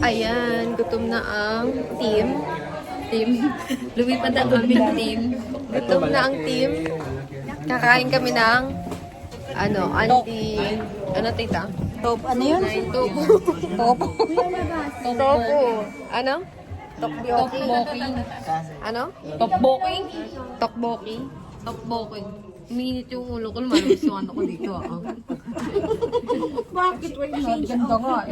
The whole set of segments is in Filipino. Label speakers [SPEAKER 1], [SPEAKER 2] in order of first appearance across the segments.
[SPEAKER 1] Ayan, gutom na ang team. Lumipad ang aming team. Gutom na ang team. Kakain kami ng ano tita?
[SPEAKER 2] Ano yun?
[SPEAKER 1] Tofu.
[SPEAKER 2] Topo.
[SPEAKER 1] Tofu. Ano? Tokboki. Ano?
[SPEAKER 3] Tokboki.
[SPEAKER 1] Tokboki.
[SPEAKER 3] Tokboki. Uminit yung ulo ko, lumalabas yung ano ko dito.
[SPEAKER 2] Bakit? Ganda nga.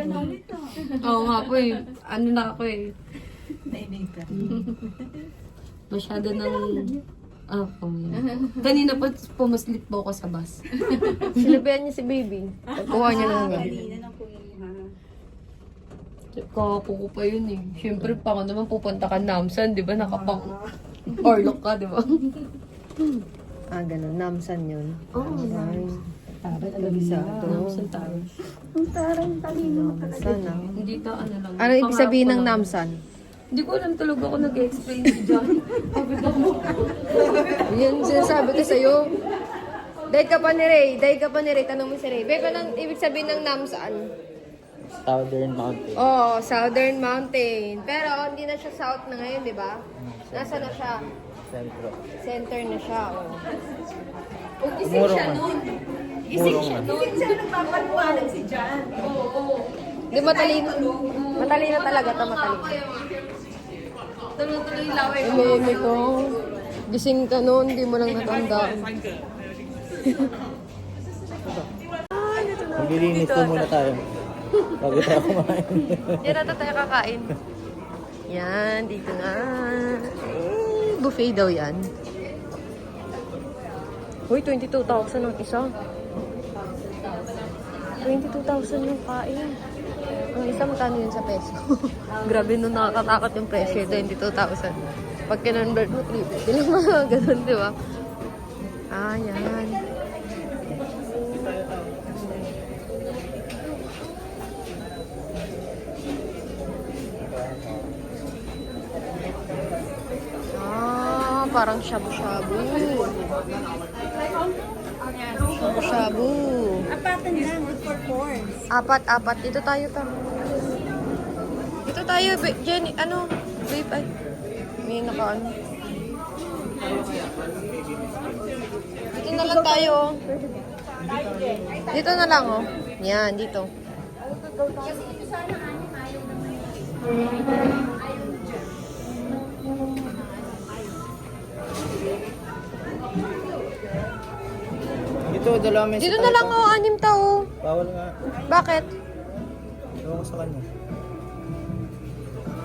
[SPEAKER 3] Oo nga po eh. Ano na ako eh. Masyado ng... Kanina pa pumaslit po ako sa bus.
[SPEAKER 1] Sinabihan niya si baby. Pagkuha niya lang nga.
[SPEAKER 3] Kako ko pa yun eh. Siyempre pa ka naman pupunta ka Namsan, di ba? Nakapang orlok ka, di ba?
[SPEAKER 1] Ganun. Namsan yun.
[SPEAKER 3] Oo.
[SPEAKER 1] Bisado.
[SPEAKER 3] Namsan tayo.
[SPEAKER 1] Namsan ah.
[SPEAKER 3] Hindi ta ano lang.
[SPEAKER 1] Ano ibig sabihin ng Namsan?
[SPEAKER 3] Hindi ko alam talaga ako nag-explain dyan.
[SPEAKER 1] Yan sinasabi ko sa'yo. Dahil ka pa ni Ray. Tanong mo si Ray. Beko, nang ibig sabihin ng Namsan?
[SPEAKER 4] Southern Mountain.
[SPEAKER 1] Oo, Southern Mountain. Pero hindi na siya south na ngayon, di ba? Nasa na siya?
[SPEAKER 4] Sentro.
[SPEAKER 1] Center na siya, oh.
[SPEAKER 4] Gising siya nun. Gising siya nun.
[SPEAKER 1] Di matalino. Matalino talaga to, matalino.
[SPEAKER 3] Tuloy-tuloy laway ko.
[SPEAKER 1] Meme ko. Gising ka noon, di mo lang natandaan.
[SPEAKER 4] Maglilinis ko muna tayo. Bago tayo kumain.
[SPEAKER 1] Yan na tayo kakain. Yan, dito na. Buffet daw yan. Uy, 22,000 ang isa. 22,000 yung kain. Ang isa magkano yun sa peso? Grabe nung nakakatakot yung presyo, 22,000. Pag kinonvert mo, 350 lang mga ganun, di ba? Yan. Parang shabu-shabu. Shabu-shabu.
[SPEAKER 2] Apatan lang, for course.
[SPEAKER 1] Apat. Dito tayo pa. Dito tayo, Jenny. Ano? Babe, ay. May naka-ano. Dito na lang tayo. Dito na lang, oh. Yan, dito.
[SPEAKER 4] Ito, dalawa may
[SPEAKER 1] Dito na lang, oh. 6 tao.
[SPEAKER 4] Bawal nga.
[SPEAKER 1] Bakit?
[SPEAKER 4] Ewan ko sa kanya.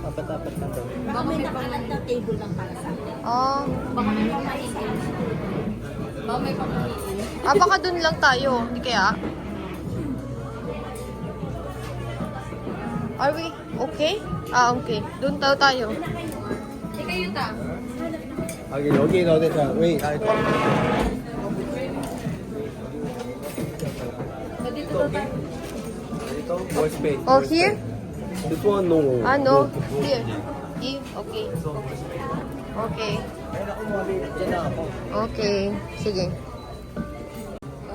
[SPEAKER 4] Apat-apat lang daw.
[SPEAKER 2] Baka may nakalat na table lang para sa akin.
[SPEAKER 1] Oh.
[SPEAKER 2] Baka may pamahiin. Baka may pamahiin.
[SPEAKER 1] Baka dun lang tayo. Hindi kaya? Are we okay? Okay. Dun tayo.
[SPEAKER 3] Ika yun ta.
[SPEAKER 4] 여기 넣어야 돼. 왜? More space.
[SPEAKER 1] Oh, here?
[SPEAKER 4] This one, no.
[SPEAKER 1] Ano? Here. Here? Okay. Okay. Okay. Sige.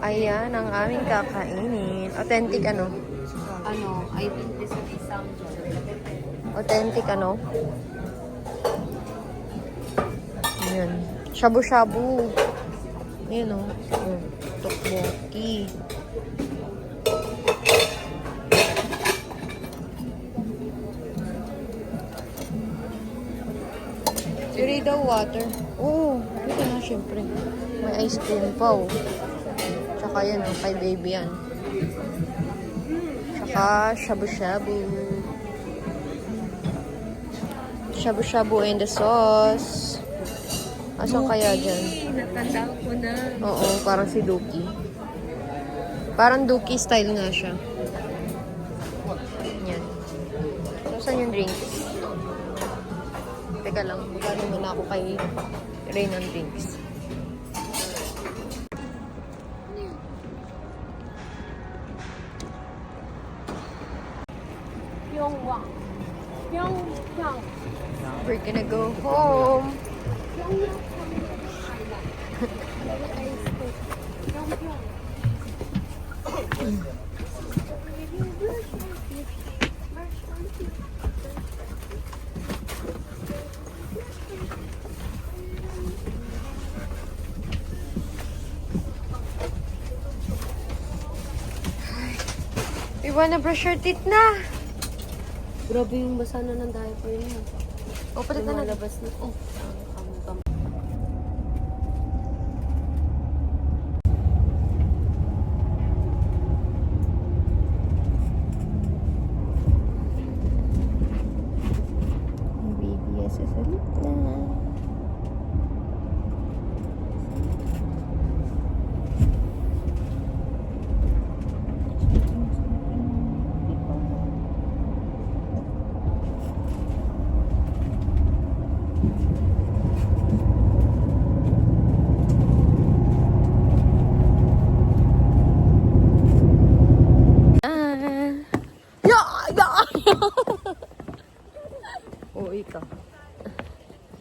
[SPEAKER 1] Ayan ang aming kakainin. Authentic ano?
[SPEAKER 3] I think this will be some
[SPEAKER 1] Authentic ano? Ayan. Shabu-shabu. Ayan o. Tokboki. Tiri daw water. Oo. Ito na syempre. May ice cream pa oh. Tsaka yan oh. Kay baby yan. Tsaka shabu-shabu. Shabu-shabu and the sauce. Asan kaya dyan?
[SPEAKER 3] Natanda ko na.
[SPEAKER 1] Oo, parang si Duki. Parang Duki style nga siya. Yan. So, saan yung drinks? Teka lang, magkano muna ako kay Ray ng drinks. We're gonna go home. You wanna brush your teeth na?
[SPEAKER 3] Grabe yung basa na ng diaper niya.
[SPEAKER 1] O, palitan na.
[SPEAKER 3] Lumalabas na. Oh,
[SPEAKER 1] Baby, sasalit na.
[SPEAKER 3] uwi ka.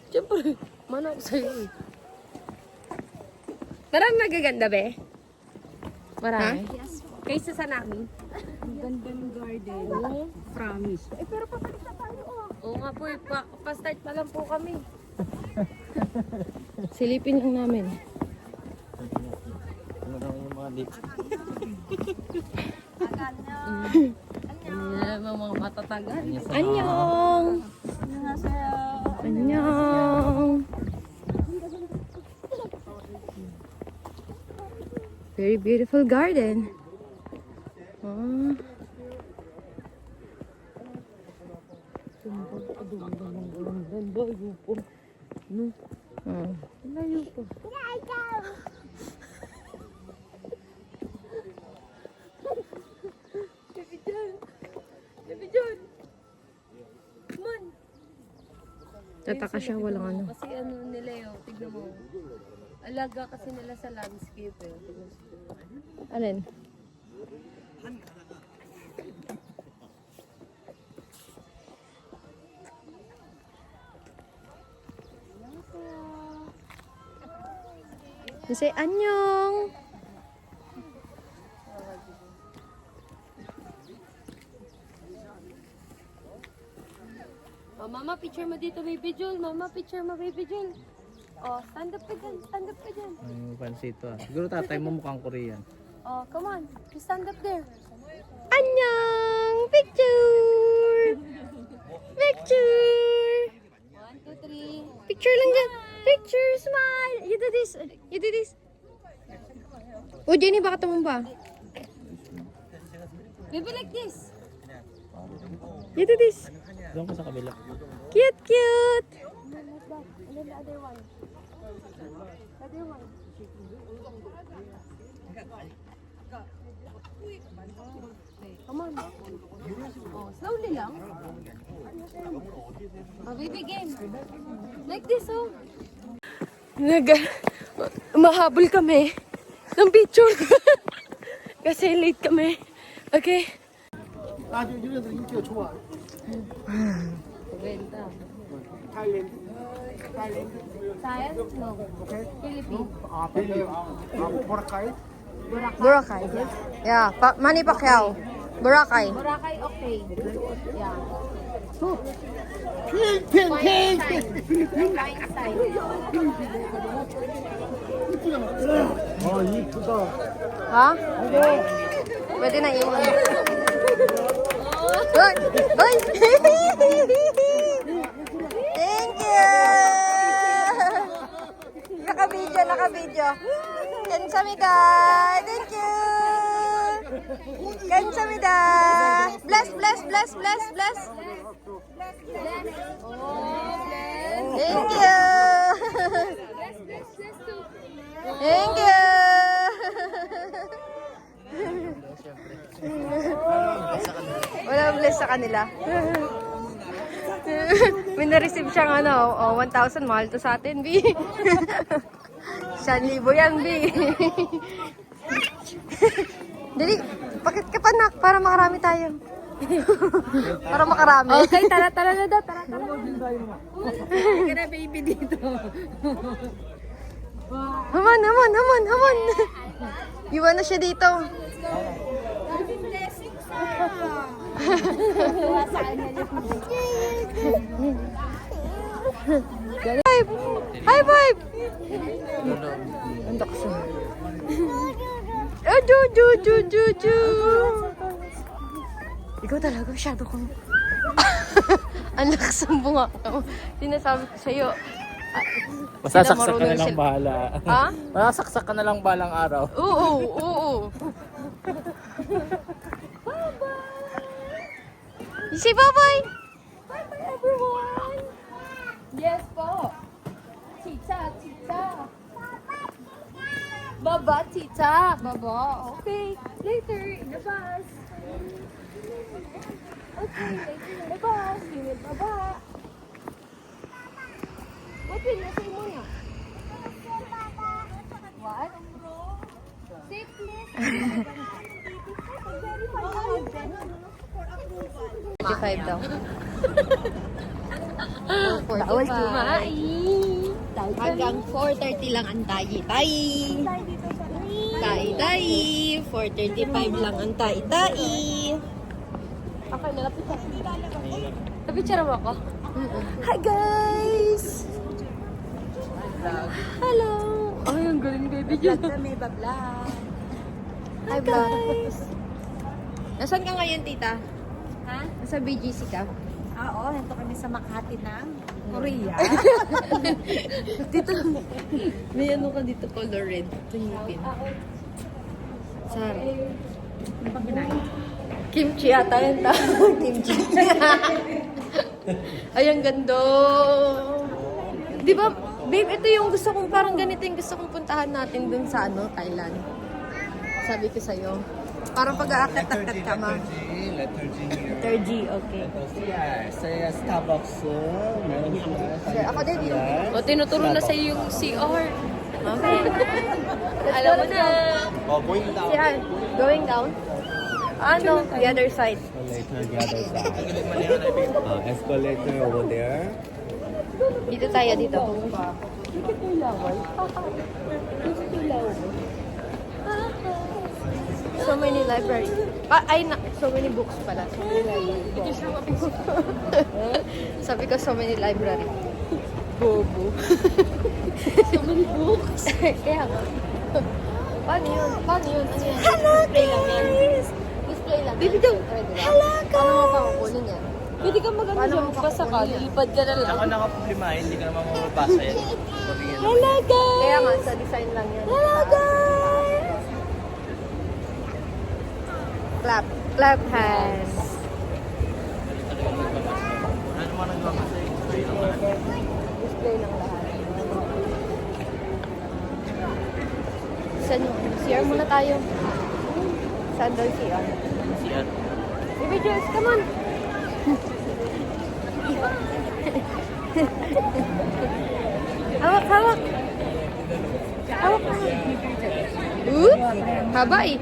[SPEAKER 3] Siyempre, mana ako sa'yo eh.
[SPEAKER 1] Marami magaganda, be?
[SPEAKER 3] Marami.
[SPEAKER 1] Yes. Kaysa sa namin.
[SPEAKER 4] Gandang garden. Promise. Eh, pero papalit na tayo, oh.
[SPEAKER 1] Oo nga po, pa-start pa lang po kami. Silipin lang namin.
[SPEAKER 5] Ano naman yung mga dito?
[SPEAKER 3] Mga matatagal.
[SPEAKER 1] Annyeong! Annyeong! Very beautiful garden. Oh.
[SPEAKER 3] Layo po.
[SPEAKER 1] Tataka siya, walang ano.
[SPEAKER 3] Kasi ano nila yun, tignan mo. Alaga kasi nila sa landscape eh. Tignan mo.
[SPEAKER 1] Alin? Say annyeong!
[SPEAKER 3] Oh, mama, picture mo dito, baby Jul. Mama, picture mo, baby Jul. Oh, stand up ka dyan. Stand up ka dyan.
[SPEAKER 5] Ang pansito ah. Siguro tatay mo mukhang Korean.
[SPEAKER 3] Oh, come on. You stand up there.
[SPEAKER 1] Annyeong! Picture! Picture!
[SPEAKER 3] 1, 2, 3.
[SPEAKER 1] Picture lang dyan. Picture, smile! You do this. You do this. Oh, Jenny, baka tumumba.
[SPEAKER 3] Baby, like this.
[SPEAKER 1] You do this.
[SPEAKER 5] Doon ka sa kabila.
[SPEAKER 1] Cute, cute!
[SPEAKER 3] And then the other one. The other one. Come on. Oh, slowly lang. Oh, baby, game. Like this, oh.
[SPEAKER 1] Mahabol kami ng picture. Kasi late kami. Okay.
[SPEAKER 3] Benta.
[SPEAKER 6] Thailand.
[SPEAKER 3] Science? No. Philippines.
[SPEAKER 6] Boracay.
[SPEAKER 1] Boracay. Yeah, Manny Pacquiao. Boracay.
[SPEAKER 3] Boracay, okay. Yeah.
[SPEAKER 6] Ping.
[SPEAKER 3] Fine side.
[SPEAKER 6] 이쁘다.
[SPEAKER 1] Ha? Pwede na iwan. Hoy! Hoy! Thank you! Naka-video. Kamsahamnida! Thank you! Kamsahamnida! Bless! Thank you! Thank you! Walang bless sa kanila. May na-receive siyang 1,000. Mahal to sa atin, B. 1,000 yan, B. Dali, pakit ka pa, nak, para makarami tayo. Para makarami.
[SPEAKER 3] Okay, tara na daw. Tara.
[SPEAKER 4] Kaya baby dito.
[SPEAKER 1] Haman. Iwan na siya dito. High five! Ang daksa. Ju. Ikaw talaga, masyado kang... Ang lakas ng bunga mo. Sinasabi ko sa'yo.
[SPEAKER 5] Masasaksak ka na
[SPEAKER 1] marunong
[SPEAKER 5] lang
[SPEAKER 1] sila.
[SPEAKER 5] bahala.
[SPEAKER 1] Ha?
[SPEAKER 5] Masasaksak ka na lang balang araw.
[SPEAKER 1] Oo, oo. You say bye-bye!
[SPEAKER 2] Bye-bye, everyone! Yes po! Tita, tita! Baba, tita! Baba, okay. Later, in the bus. Okay, later in the bus. We will baba. What will you say muna? What? Say please.
[SPEAKER 1] 45 daw.
[SPEAKER 2] Bawal kumain.
[SPEAKER 1] Hanggang 4:30 lang ang tayi-tayi. Tayi-tayi. 4:35 lang ang tayi-tayi.
[SPEAKER 2] Okay, nalapit ka. Napicture mo ako?
[SPEAKER 1] Hi guys! Hello!
[SPEAKER 2] Ay, ang galing baby dyan.
[SPEAKER 1] Hi guys! Nasaan ka ngayon, tita?
[SPEAKER 2] Ha?
[SPEAKER 1] Nasa BGC ka?
[SPEAKER 4] Oo, nandito kami sa Makati ng Korea.
[SPEAKER 1] Dito. May ano ka dito, color red. Tingin. Sarap.
[SPEAKER 4] Ano pang kinain?
[SPEAKER 1] Kimchi ata yun ta. Kimchi. Ay, ang ganda. Di ba, babe, ito yung gusto kong, parang ganito yung gusto kong puntahan natin dun sa Thailand. Sabi ko sa'yo. Parang pag-aakat-akat ka, ma.
[SPEAKER 5] Letter G here.
[SPEAKER 1] Letter G, okay.
[SPEAKER 5] Yeah, saya Starbucks. Meron sila.
[SPEAKER 1] Ako din.
[SPEAKER 3] O, tinuturo na sa'yo yung CR.
[SPEAKER 1] Okay. Alam mo na.
[SPEAKER 5] Oh, going down.
[SPEAKER 1] Yan, going down. Ano, the other side.
[SPEAKER 5] Escalator the other side. Escalator over there.
[SPEAKER 1] Dito tayo, dito. So many library. So many books pala. So many library. Sabi ko, so many library. Bobo. So many books. Kaya nga. Paano yun? Paano yun? Ano yan? Hello, display lang yan. Display lang. Baby daw. Hello, guys. Paano mo pa kukunin yan?
[SPEAKER 3] Pwede ka magano
[SPEAKER 1] Paano
[SPEAKER 3] dyan,
[SPEAKER 1] mo
[SPEAKER 3] magbasa ka,
[SPEAKER 1] kukunin yan?
[SPEAKER 3] lilipad ka na lang.
[SPEAKER 5] Ako nakaproblema, hindi ka naman mababasa yan. Korean.
[SPEAKER 3] Hello guys!
[SPEAKER 1] Kaya nga, sa design lang yan.
[SPEAKER 3] Hello guys!
[SPEAKER 1] Clap. Clap hands.
[SPEAKER 5] Ano naman nagbabasa yung display lang natin?
[SPEAKER 1] Display lang lahat. Saan yung CR muna tayo? Saan daw CR?
[SPEAKER 5] Siya.
[SPEAKER 1] Baby Jules, come on! Hawak, hawak! Hawak, hawak! Haba eh!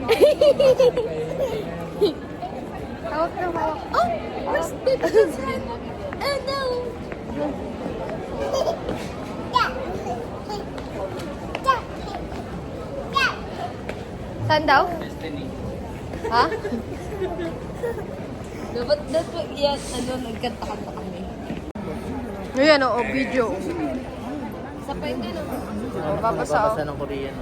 [SPEAKER 1] Hawak na, hawak. Oh! Where's the hand? Oh no! Saan daw?
[SPEAKER 5] Destiny.
[SPEAKER 1] Ha?
[SPEAKER 3] Dapat yan, nagkanta-kanta kami.
[SPEAKER 1] Ayan o, video.
[SPEAKER 3] Sapay ka naman.
[SPEAKER 1] Babasa
[SPEAKER 5] Nababasa ng Korean.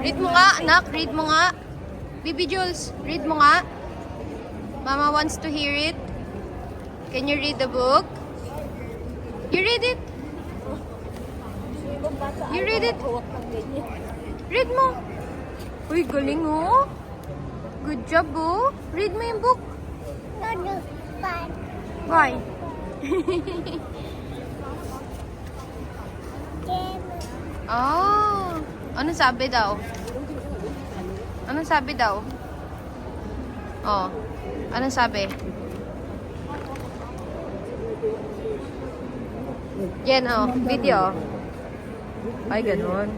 [SPEAKER 1] Read mo nga, anak. Read mo nga. Baby Jules, read mo nga. Mama wants to hear it. Can you read the book? You read it? You read it? Read mo. Uy, galing oh. Good job oh. Read mo yung book. Why? Oh. Anong sabi daw? Anong sabi daw? Oh. Anong sabi? Yan oh, video. Ay, ganun.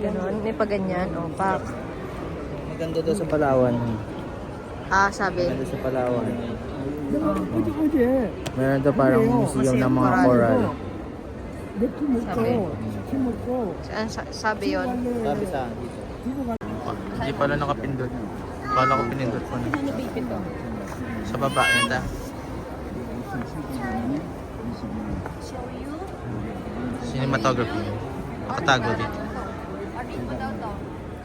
[SPEAKER 1] Ganun. May paganyan. Oh, pak.
[SPEAKER 5] Maganda daw sa Palawan.
[SPEAKER 1] Ah, sabi.
[SPEAKER 5] Maganda sa Palawan. Meron daw parang museum ng mga coral.
[SPEAKER 1] Sabi. Saan sabi yun?
[SPEAKER 5] Sabi sa dito. Hindi pala nakapindot. Kala ko pinindot ko na. Sa baba, yun ta. Cinematography. Nakatago dito.
[SPEAKER 2] Order mo daw to.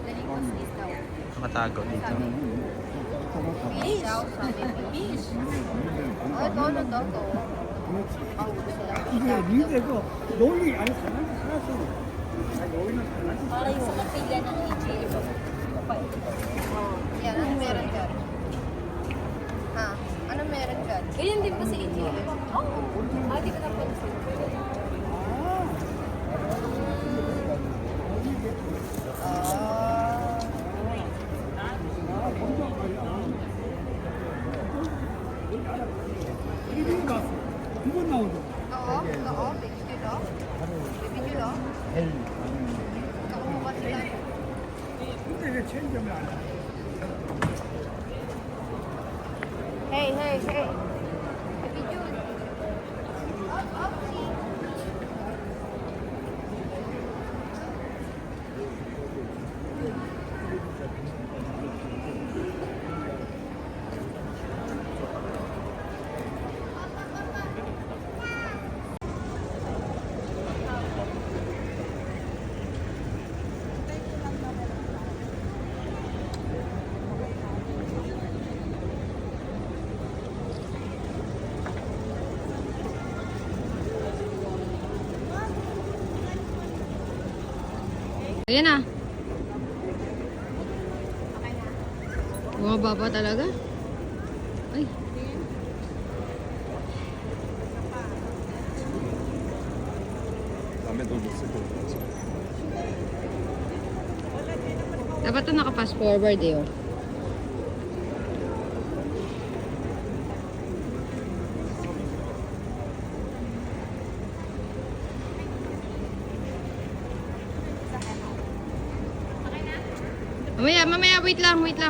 [SPEAKER 2] Daling ko sis daw.
[SPEAKER 5] Nakatago dito.
[SPEAKER 1] Fish daw, sabi. Fish. Oh, ito, ano daw to?
[SPEAKER 6] 이게 미대고 논리 안에서 하나씩 살았어. 논리는 하나씩
[SPEAKER 2] Para yung sa kapila ng EGF.
[SPEAKER 1] Yan, ano meron dyan? Ha? Ano meron dyan?
[SPEAKER 2] Ganyan din ba sa EGF? Oo. Ah, di ko napansin.
[SPEAKER 6] 이게 두번 나오죠.
[SPEAKER 1] Oo, oo, bibidyo daw. Bibidyo daw. Nakuha sila.
[SPEAKER 6] 근데 왜 체인점을 안 해?
[SPEAKER 1] Hey, hey, hey. Bibidyo. Ayan na. Bumababa talaga. Ay. Dapat ito naka-fast forward eh. Oh. Mamaya, wait lang. Wait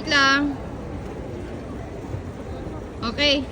[SPEAKER 1] lang. Okay.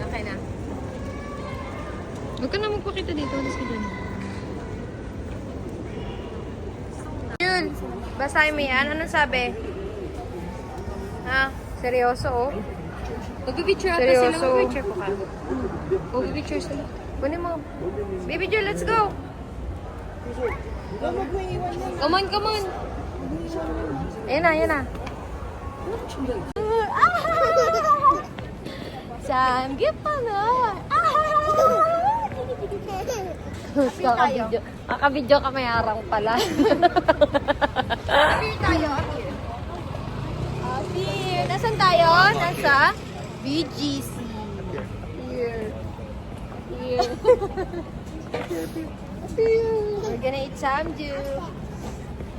[SPEAKER 1] Okay na. Huwag ka na magpakita dito. Alas ka dyan. Jul, basahin mo yan. Anong sabi? Ha? Seryoso, oh.
[SPEAKER 2] Mag-picture ata
[SPEAKER 1] Seryoso.
[SPEAKER 2] sila. Mag-picture ko ka.
[SPEAKER 1] Mag-picture sila. Kunin mo. Baby Jul, let's go!
[SPEAKER 2] Come on.
[SPEAKER 1] Ayan na.
[SPEAKER 2] Samgyup pa na.
[SPEAKER 1] Kakabidyo ka may arang pala. Appear tayo, appear. Appear. Nasaan tayo? Nasa BGC. Here. We're gonna eat samgyup.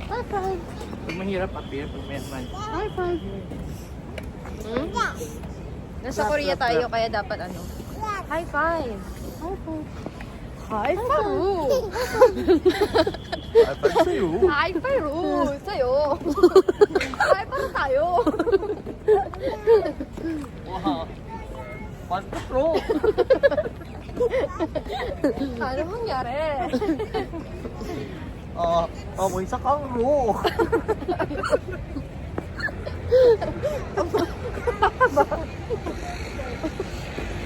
[SPEAKER 1] High five.
[SPEAKER 5] Pag mahirap, appear. Pag may man.
[SPEAKER 1] High five. Nasa Korea tayo, kaya dapat ano? High five. High five.
[SPEAKER 5] Pag sa'yo.
[SPEAKER 1] High five. Sa'yo. High five tayo.
[SPEAKER 5] Wow. Pasto pro.
[SPEAKER 1] Ano mangyari?
[SPEAKER 5] Amoy sa kangro.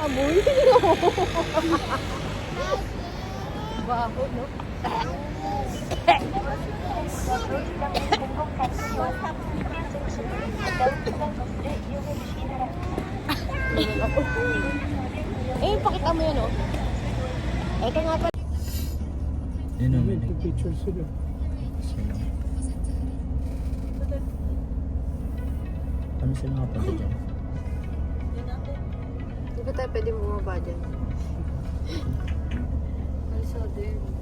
[SPEAKER 1] Amoy. Baho, no? Pakita mo yun, oh. Ito nga pa.
[SPEAKER 5] Yun ang
[SPEAKER 6] Picture sila.
[SPEAKER 5] Kami sila nakapunta dyan.
[SPEAKER 1] Hindi ba tayo pwede bumaba dyan?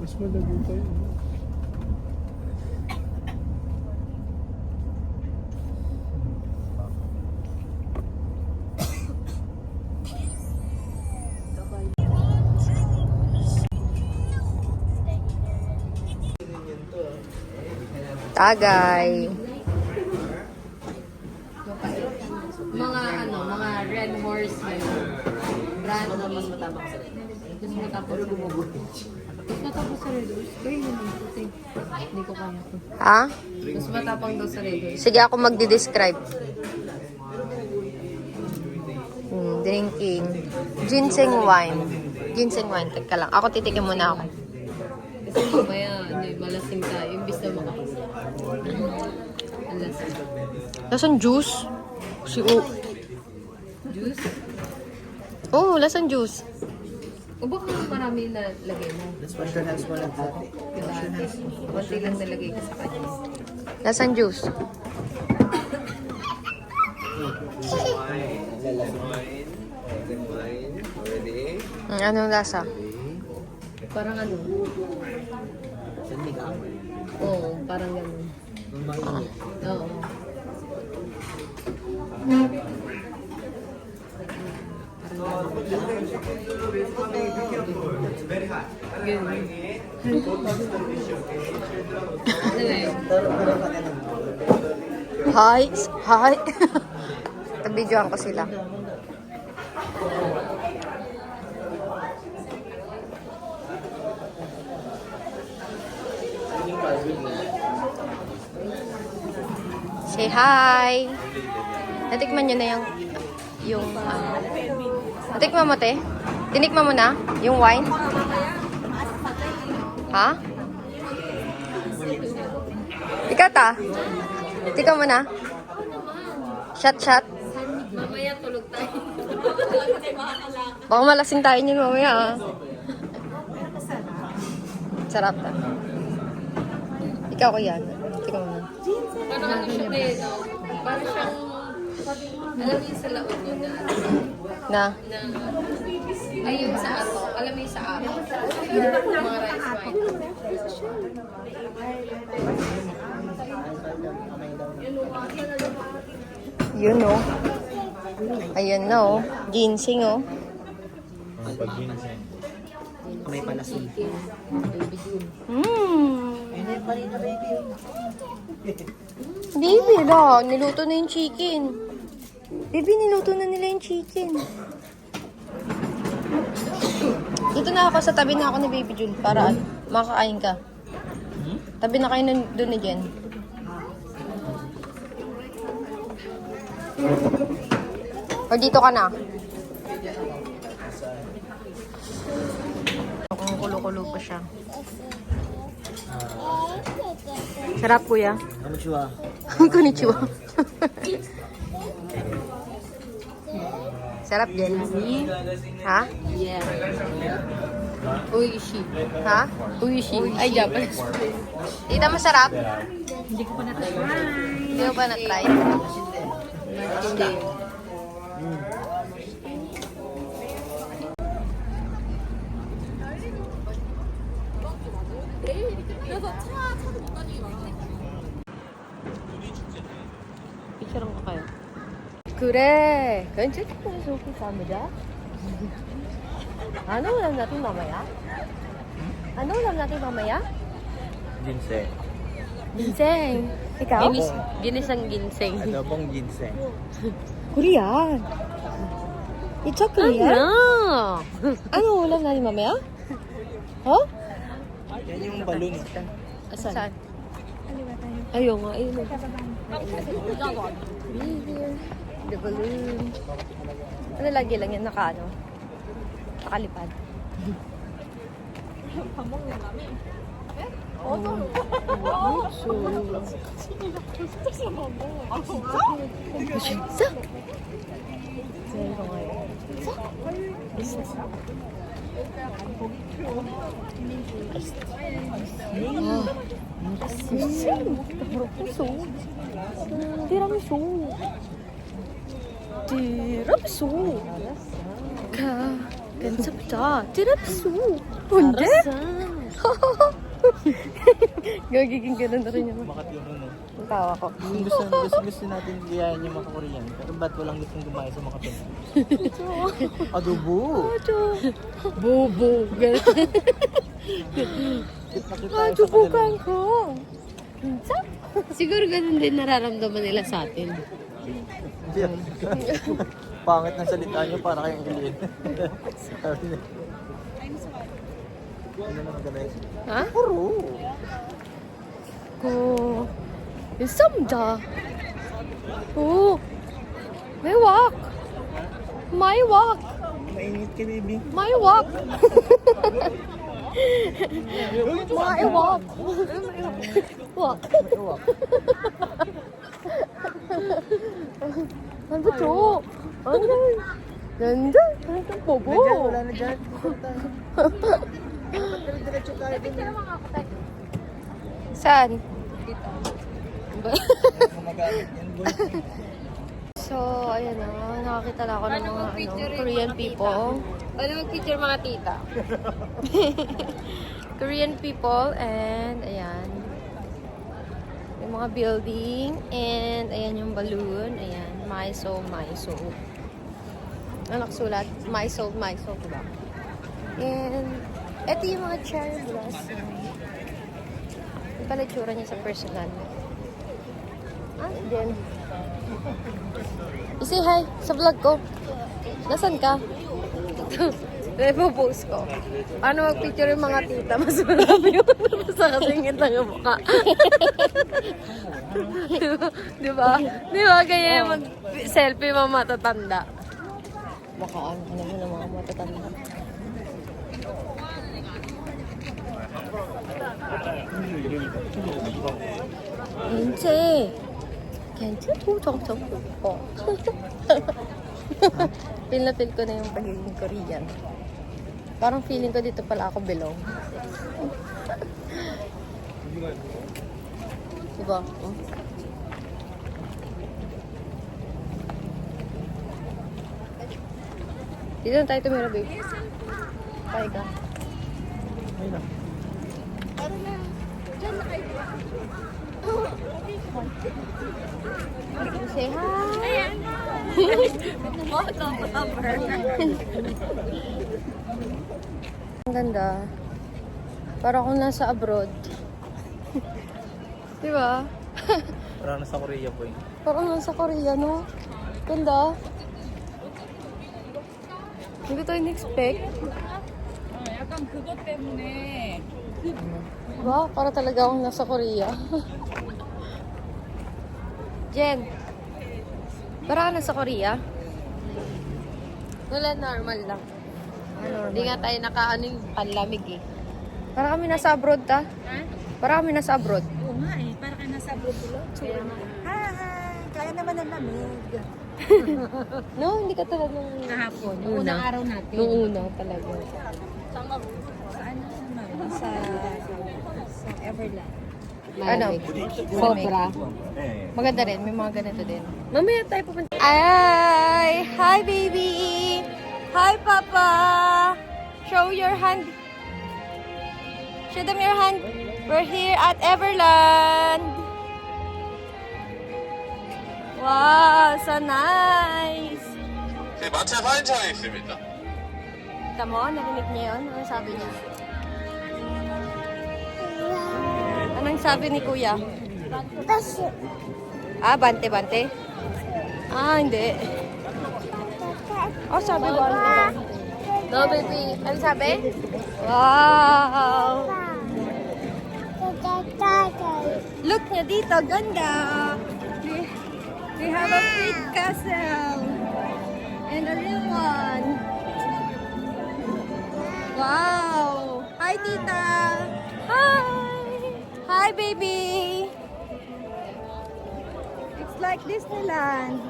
[SPEAKER 6] Mas malagay tayo.
[SPEAKER 1] Tagay.
[SPEAKER 3] Red Horse yun. Brand na mas matapang sa Red Horse. Mas matapang sa Red Horse. Mas matapang sa Red Horse. Kaya yun ang puti. Hindi ko kaya to.
[SPEAKER 1] Ha?
[SPEAKER 3] Mas matapang daw sa Red Horse.
[SPEAKER 1] Sige, ako magdi-describe. Drinking. Ginseng wine. Ginseng wine. Teka lang. Ako titikim muna ako.
[SPEAKER 3] Kasi mamaya, malasing tayo. Imbis na makakuha. Ang lasing.
[SPEAKER 1] Lasang juice?
[SPEAKER 3] Juice?
[SPEAKER 1] Oh, lasang juice.
[SPEAKER 3] O baka marami na lagay mo? Diba? Konti lang nalagay ka sa kanya.
[SPEAKER 1] Lasang juice. Anong lasa?
[SPEAKER 3] Parang ano? Oo, parang gano'n. Oo.
[SPEAKER 1] Hi! Hi! Tabidyoan ko sila. Say hi! Natikman nyo na yung natikman mo, te? Tinikman mo na? Yung wine? Ha? Ikata? Tika mo na? Shot.
[SPEAKER 3] Mamaya tulog tayo.
[SPEAKER 1] Baka malasing tayo niyo mamaya, ah. Sarap na. Ikaw ko yan. Tika mo na.
[SPEAKER 3] Parang ano siya eh, no? Parang siyang, alam mo yung sa laot mo
[SPEAKER 1] Na?
[SPEAKER 3] ay yung sa ato. Alam mo yung sa ato. Mga rice wine.
[SPEAKER 1] Yun, oh. Ayun na, oh. Ginseng, oh.
[SPEAKER 5] May palasin.
[SPEAKER 1] Baby, la. Niluto na yung chicken. Baby, niluto na nila yung chicken. Dito na ako sa tabi na ako ni Baby Jun para makakain ka. Tabi na kayo doon ni Jen. O dito ka na. Kung kulo-kulo pa siya. Sarap, kuya.
[SPEAKER 5] Konnichiwa.
[SPEAKER 1] Konnichiwa. Sarap din. Ha?
[SPEAKER 3] Yeah. Uishi.
[SPEAKER 1] Ha?
[SPEAKER 3] Uishi. Ay, Japanese.
[SPEAKER 1] Tita, masarap?
[SPEAKER 4] Hindi ko pa na-try.
[SPEAKER 1] Hindi mo pa na-try?
[SPEAKER 3] Hindi.
[SPEAKER 1] Picture ko kayo. 그래. 괜찮게 좋고 사무자. Ano ulam natin mamaya? Ano ulam natin mamaya?
[SPEAKER 5] Ginseng.
[SPEAKER 1] Ginseng. Ikaw?
[SPEAKER 3] Ginisang ginseng.
[SPEAKER 5] Adobong ginseng.
[SPEAKER 1] Korean. It's a Korean?
[SPEAKER 3] Ano?
[SPEAKER 1] Ano ulam natin mamaya? Oh?
[SPEAKER 5] Yan yung balloon.
[SPEAKER 1] Saan? Ayaw nga. Ayun. The balloon. Ano lagi lang yan? Nakalipad. 진짜? 티라미수. 괜찮다. 티라미수. 뭔데? Gagiging ganun na rin yun.
[SPEAKER 5] Bakit yung ano?
[SPEAKER 1] Ang tawa ko.
[SPEAKER 5] Gusto natin gayahin yung mga Korean. Pero ba't walang gustong gumaya sa mga Pinoy? Adobo!
[SPEAKER 1] Bobo. Subukan ko.
[SPEAKER 3] Siguro ganun din nararamdaman nila sa atin.
[SPEAKER 5] Yeah. Pangit ng salita niyo para kayong alien. Sabi niya. Ano naman guys?
[SPEAKER 1] Ha?
[SPEAKER 5] Puro.
[SPEAKER 1] Ko. Isamda. Oh. May walk. My walk.
[SPEAKER 5] Mainit ka, baby.
[SPEAKER 1] My walk. My walk. Walk. Ano to? Ano? Ganda. Ano bobo?
[SPEAKER 5] Wala na dyan.
[SPEAKER 1] Saan?
[SPEAKER 5] Gumagamit yan, boy.
[SPEAKER 1] So, ayan na. Nakakita na ako ng mga Korean people.
[SPEAKER 2] Ano mag-picture mga tita?
[SPEAKER 1] Korean people and ayan. Yung mga building and ayan yung balloon. Ayan. My soul, my soul. Ano nakasulat? My soul, diba? And eto yung mga cherry blossom. Yung pala itsura niya sa personal. Ah, then. I-say hi sa vlog ko. Nasaan ka? Repo-post ko. Paano mag-picture yung mga tita? Mas marami yung sa kasingit lang yung mukha. Diba? Diba? Kaya mag-selfie mga matatanda. Baka ano naman ng mga matatanda. Hindi. Kaya tutong-tong po. Feel na feel ko na yung pagiging Korean. Parang feeling ko dito pala ako belong. Diba? Hmm? Dito na tayo tumira, babe. Tayo ka. Say hi! Ang ganda. Para akong nasa abroad. Diba?
[SPEAKER 5] Parang nasa Korea, boy.
[SPEAKER 1] Parang nasa Korea, no? Ganda. Hindi ko ito in-expect.
[SPEAKER 4] 약간 그것 때문에
[SPEAKER 1] Diba? Para talaga akong nasa Korea. Jen, para ka nasa Korea? Wala, normal lang. Hindi nga tayo nakaano yung panlamig eh. Para kami nasa abroad, ta? Para kami nasa abroad.
[SPEAKER 4] Oo nga eh, para ka nasa bubulo. Hi! Kaya naman ang lamig.
[SPEAKER 1] No, hindi ka talaga nung
[SPEAKER 4] Kahapon, yung unang araw natin.
[SPEAKER 1] nung una talaga.
[SPEAKER 4] Sa ano naman? Sa Everland.
[SPEAKER 1] Ano?
[SPEAKER 2] Sobra.
[SPEAKER 1] Maganda rin, may mga ganito din. Mamaya tayo pupunta. Ay! Hi, baby! Hi, Papa! Show your hand. Show them your hand. We're here at Everland. Wow, so nice!
[SPEAKER 7] 네, 마차 4인차에 있습니다.
[SPEAKER 1] Tamo, narinig niya yun? Anong sabi niya? Anong sabi ni Kuya? Ah, bante-bante? Ah, hindi. Oh, sabi bante. No, baby. Ano sabi? Wow! Look niya dito, ganda! We have a big castle and a little one. Wow! Hi, Tita! Hi! Hi, baby! It's like Disneyland.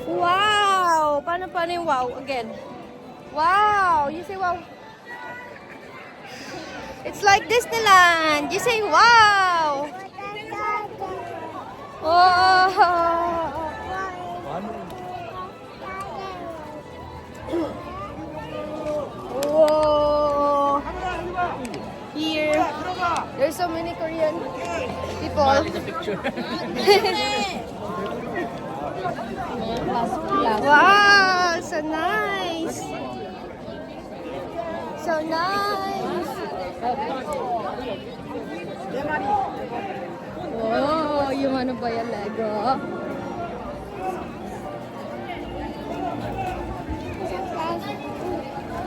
[SPEAKER 1] Wow! Paano yung wow? Again. Wow! You say wow. It's like Disneyland. You say wow! Wow! Whoa! Here, there's so many Korean people. Wow, so nice. So nice. Oh, yung ano ba yan, Lego?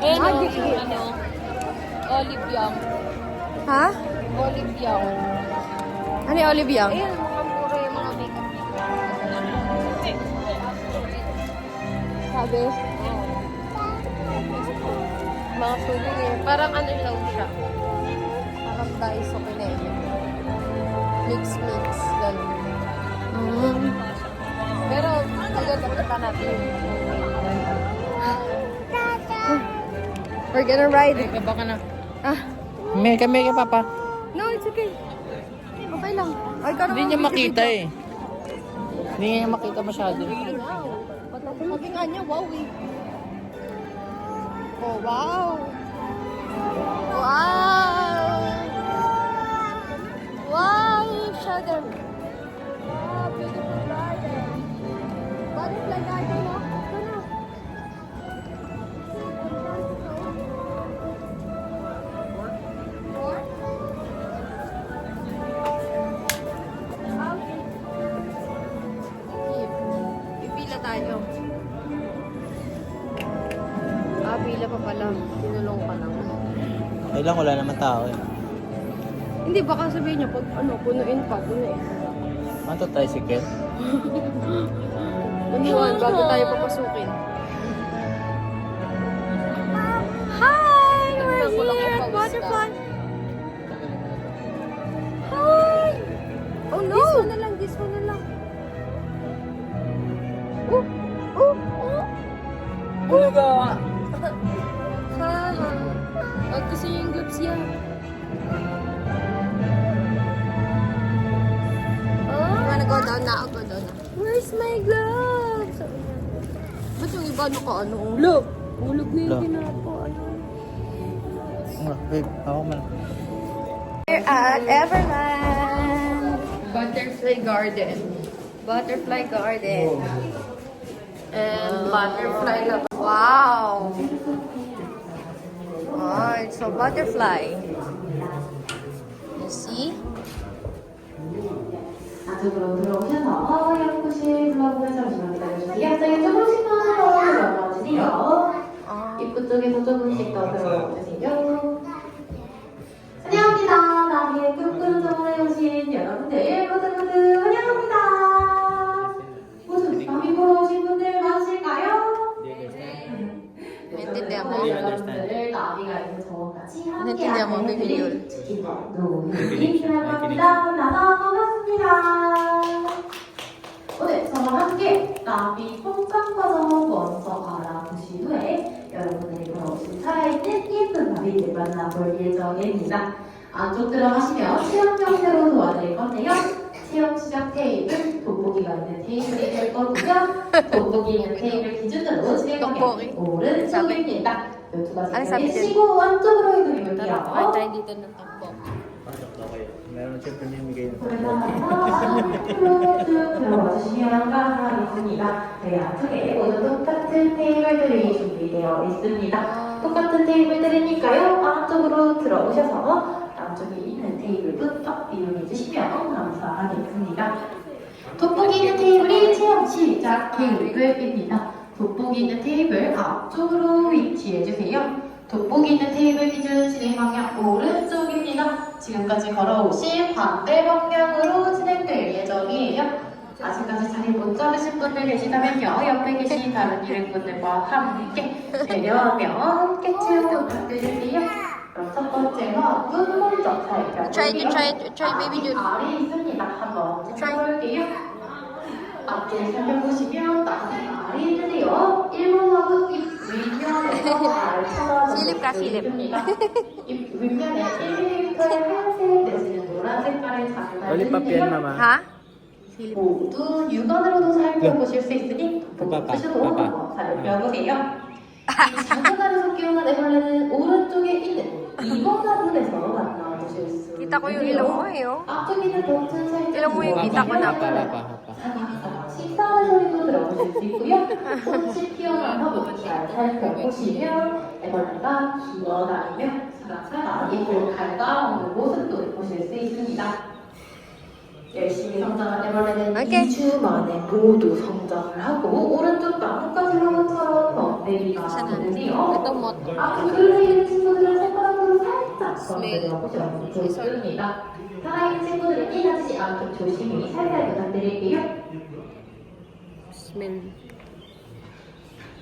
[SPEAKER 2] Eh, ano? Olive young.
[SPEAKER 1] Ha?
[SPEAKER 2] Olive young.
[SPEAKER 1] Ano yung Olive Young?
[SPEAKER 2] Ayun, mga puro yung mga makeup.
[SPEAKER 1] Sabi? Mga souvenir. Parang ano daw siya. Parang Daiso Pinelli. Mix. Ganun. Pero, maganda pa natin. We're gonna ride.
[SPEAKER 5] Ay, baba ka na.
[SPEAKER 1] Ah,
[SPEAKER 5] May kami ka, Papa.
[SPEAKER 1] no, it's okay. Okay lang. Ay,
[SPEAKER 5] Hindi niya makita eh. Hindi niya makita masyado.
[SPEAKER 1] Sabi nga niya, wow eh. Oh, wow. Wow. Wow, sugar. Wow, beautiful garden. Butterfly garden, no? Ito na. Pipila tayo. Ah, pila pa pala. Tinulong ka lang.
[SPEAKER 5] Okay lang, wala naman tao eh.
[SPEAKER 1] Hindi, baka sabihin niya, pag ano, punuin pa, punuin.
[SPEAKER 5] Ano to, tricycle?
[SPEAKER 1] Punuan, bago tayo papasukin. Hi! We're here at Butterfly. Hi! Oh no! This one na lang, this one na lang. Haha. Pag gusto niyo yung gloves yan. Oh, you wanna go down na? I'll go down na. Where's my gloves? Ba't yung iba ano? Look! Ulog na yung
[SPEAKER 5] Look.
[SPEAKER 1] tinapo.
[SPEAKER 5] Babe, ako man.
[SPEAKER 1] We're at Everland. Butterfly Garden. Butterfly Garden. And butterfly lab. Wow! Oh, it's a butterfly. You see?
[SPEAKER 8] 안쪽으로 들어오셔서 연구실 블로그를 잠시만 기다려주세요. 갑자기 조금씩 더 들어와주세요. 입구 쪽에서 조금씩 더 들어와주세요. 환영합니다. 나비의 꿈꾸는 정원에 오신 여러분들 모두 환영합니다. 모두 나비 보러 오신 분들 많으실까요?
[SPEAKER 1] Naintindihan mo?
[SPEAKER 8] 여러분들 나비가 있는 정원까지 함께
[SPEAKER 1] Naintindihan mo, Baby Yul?
[SPEAKER 8] 감사합니다. 만나서 반갑습니다. 오늘 저와 함께 나비 phong 과정 먼저 알아보신 후에 여러분들이 보러오신 살아있는 예쁜 나비들 만나볼 예정입니다. 안쪽 들어가시면 체험 형태로 도와드릴 건데요. 체험 시작 테이블, 돋보기가 있는 테이블이 될 거고요. 돋보기 있는 테이블 기준으로 진행하면 오른쪽입니다. 이 두 가지
[SPEAKER 1] Ano sabi dyan?
[SPEAKER 8] 시고 안쪽으로 이동해
[SPEAKER 1] Tara,
[SPEAKER 8] 볼게요.
[SPEAKER 1] pakain tayo dito ng takbo.
[SPEAKER 5] Meron siyempre namimigay ng
[SPEAKER 8] 앞으로 쭉 들어와 주시면 감사하겠습니다. 네, 안쪽에 모두 똑같은 테이블들이 준비되어 있습니다. 똑같은 테이블들이니까요. 안쪽으로 들어오셔서 안쪽에 있는 테이블부터 이용해 주시면 감사하겠습니다. 돋보기 있는 테이블이 체험 시작 테이블입니다. 돋보기 있는 테이블 앞쪽으로 위치해 주세요. 돋보기 있는 테이블 기준 진행 방향 오른쪽입니다. 지금까지 걸어오신 반대 방향으로 진행될 예정이에요. 아직까지 자리 못 잡으신 분들 계시다면요. 옆에 계신 다른 일행분들과 함께 배려하며 함께 체험 부탁드릴게요. 그럼 첫 번째가 눈 먼저
[SPEAKER 1] Try, baby June.
[SPEAKER 8] 아래 있습니다. 한번
[SPEAKER 1] Try.
[SPEAKER 8] 해볼게요. 앞에 살펴보시면 나비 알이 있는데요. 1번하고 입 윗면에서 알 쳐다보고
[SPEAKER 1] 실립 가, 실립.
[SPEAKER 8] 있습니다. 입 윗면에 1mm의 하얀색 내지는 노란 색깔의
[SPEAKER 5] Lollipop yan,
[SPEAKER 8] 장난인데요.
[SPEAKER 5] Mama.
[SPEAKER 1] Ha?
[SPEAKER 8] 모두 육안으로도 살펴보실 수 있으니
[SPEAKER 5] 봐봐,
[SPEAKER 8] 보시도
[SPEAKER 5] 봐봐.
[SPEAKER 8] 한번 살펴보세요. 이 작은 알에서 깨어난 애벌레는 오른쪽에 있는 2번 화분에서 만나보실 수
[SPEAKER 1] Kita ko yung ilong mo eh, oh.
[SPEAKER 8] 앞쪽에 있는 버튼 살짝
[SPEAKER 1] Ilong mo yung kita ko na.
[SPEAKER 8] 식사하는 소리도 들어보실 수 있고요. 꽃이 피어난 화분 잘 살펴보시면 애벌레가 기어다니며 사각사각 잎을 갉아먹는 모습도 보실 수 있습니다. 열심히 성장한 애벌레는
[SPEAKER 1] 오케이.
[SPEAKER 8] 2주 만에 모두 성장을 하고 오른쪽 나뭇가지 화분처럼 대비가
[SPEAKER 1] Ito
[SPEAKER 8] 되는데요.
[SPEAKER 1] mo.
[SPEAKER 8] 앞으로 들어있는 친구들은 손가락으로 살짝 건드려 보시면 좋습니다. 살아있는 친구들은 끼하지 않도록 조심히 살살 부탁드릴게요.
[SPEAKER 1] Smell.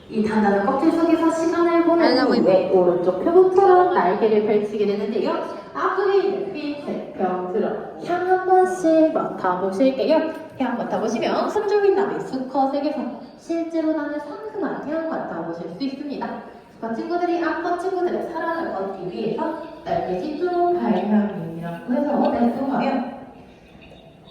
[SPEAKER 8] 이 단단한 껍질 속에서 시간을 보낸 후에 오른쪽 표본처럼 날개를 펼치게 되는데요. 앞쪽에 있는 핀색 병들어 향 한 번씩 맡아보실게요. 향 맡아보시면 손주민남의 수컷에게서 실제로 나는 상큼한 향 맡아보실 수 있습니다. 수컷 친구들이 암컷 친구들의 사랑을 얻기 위해서 날개짓 쪽 발향이라고 해서 내통하며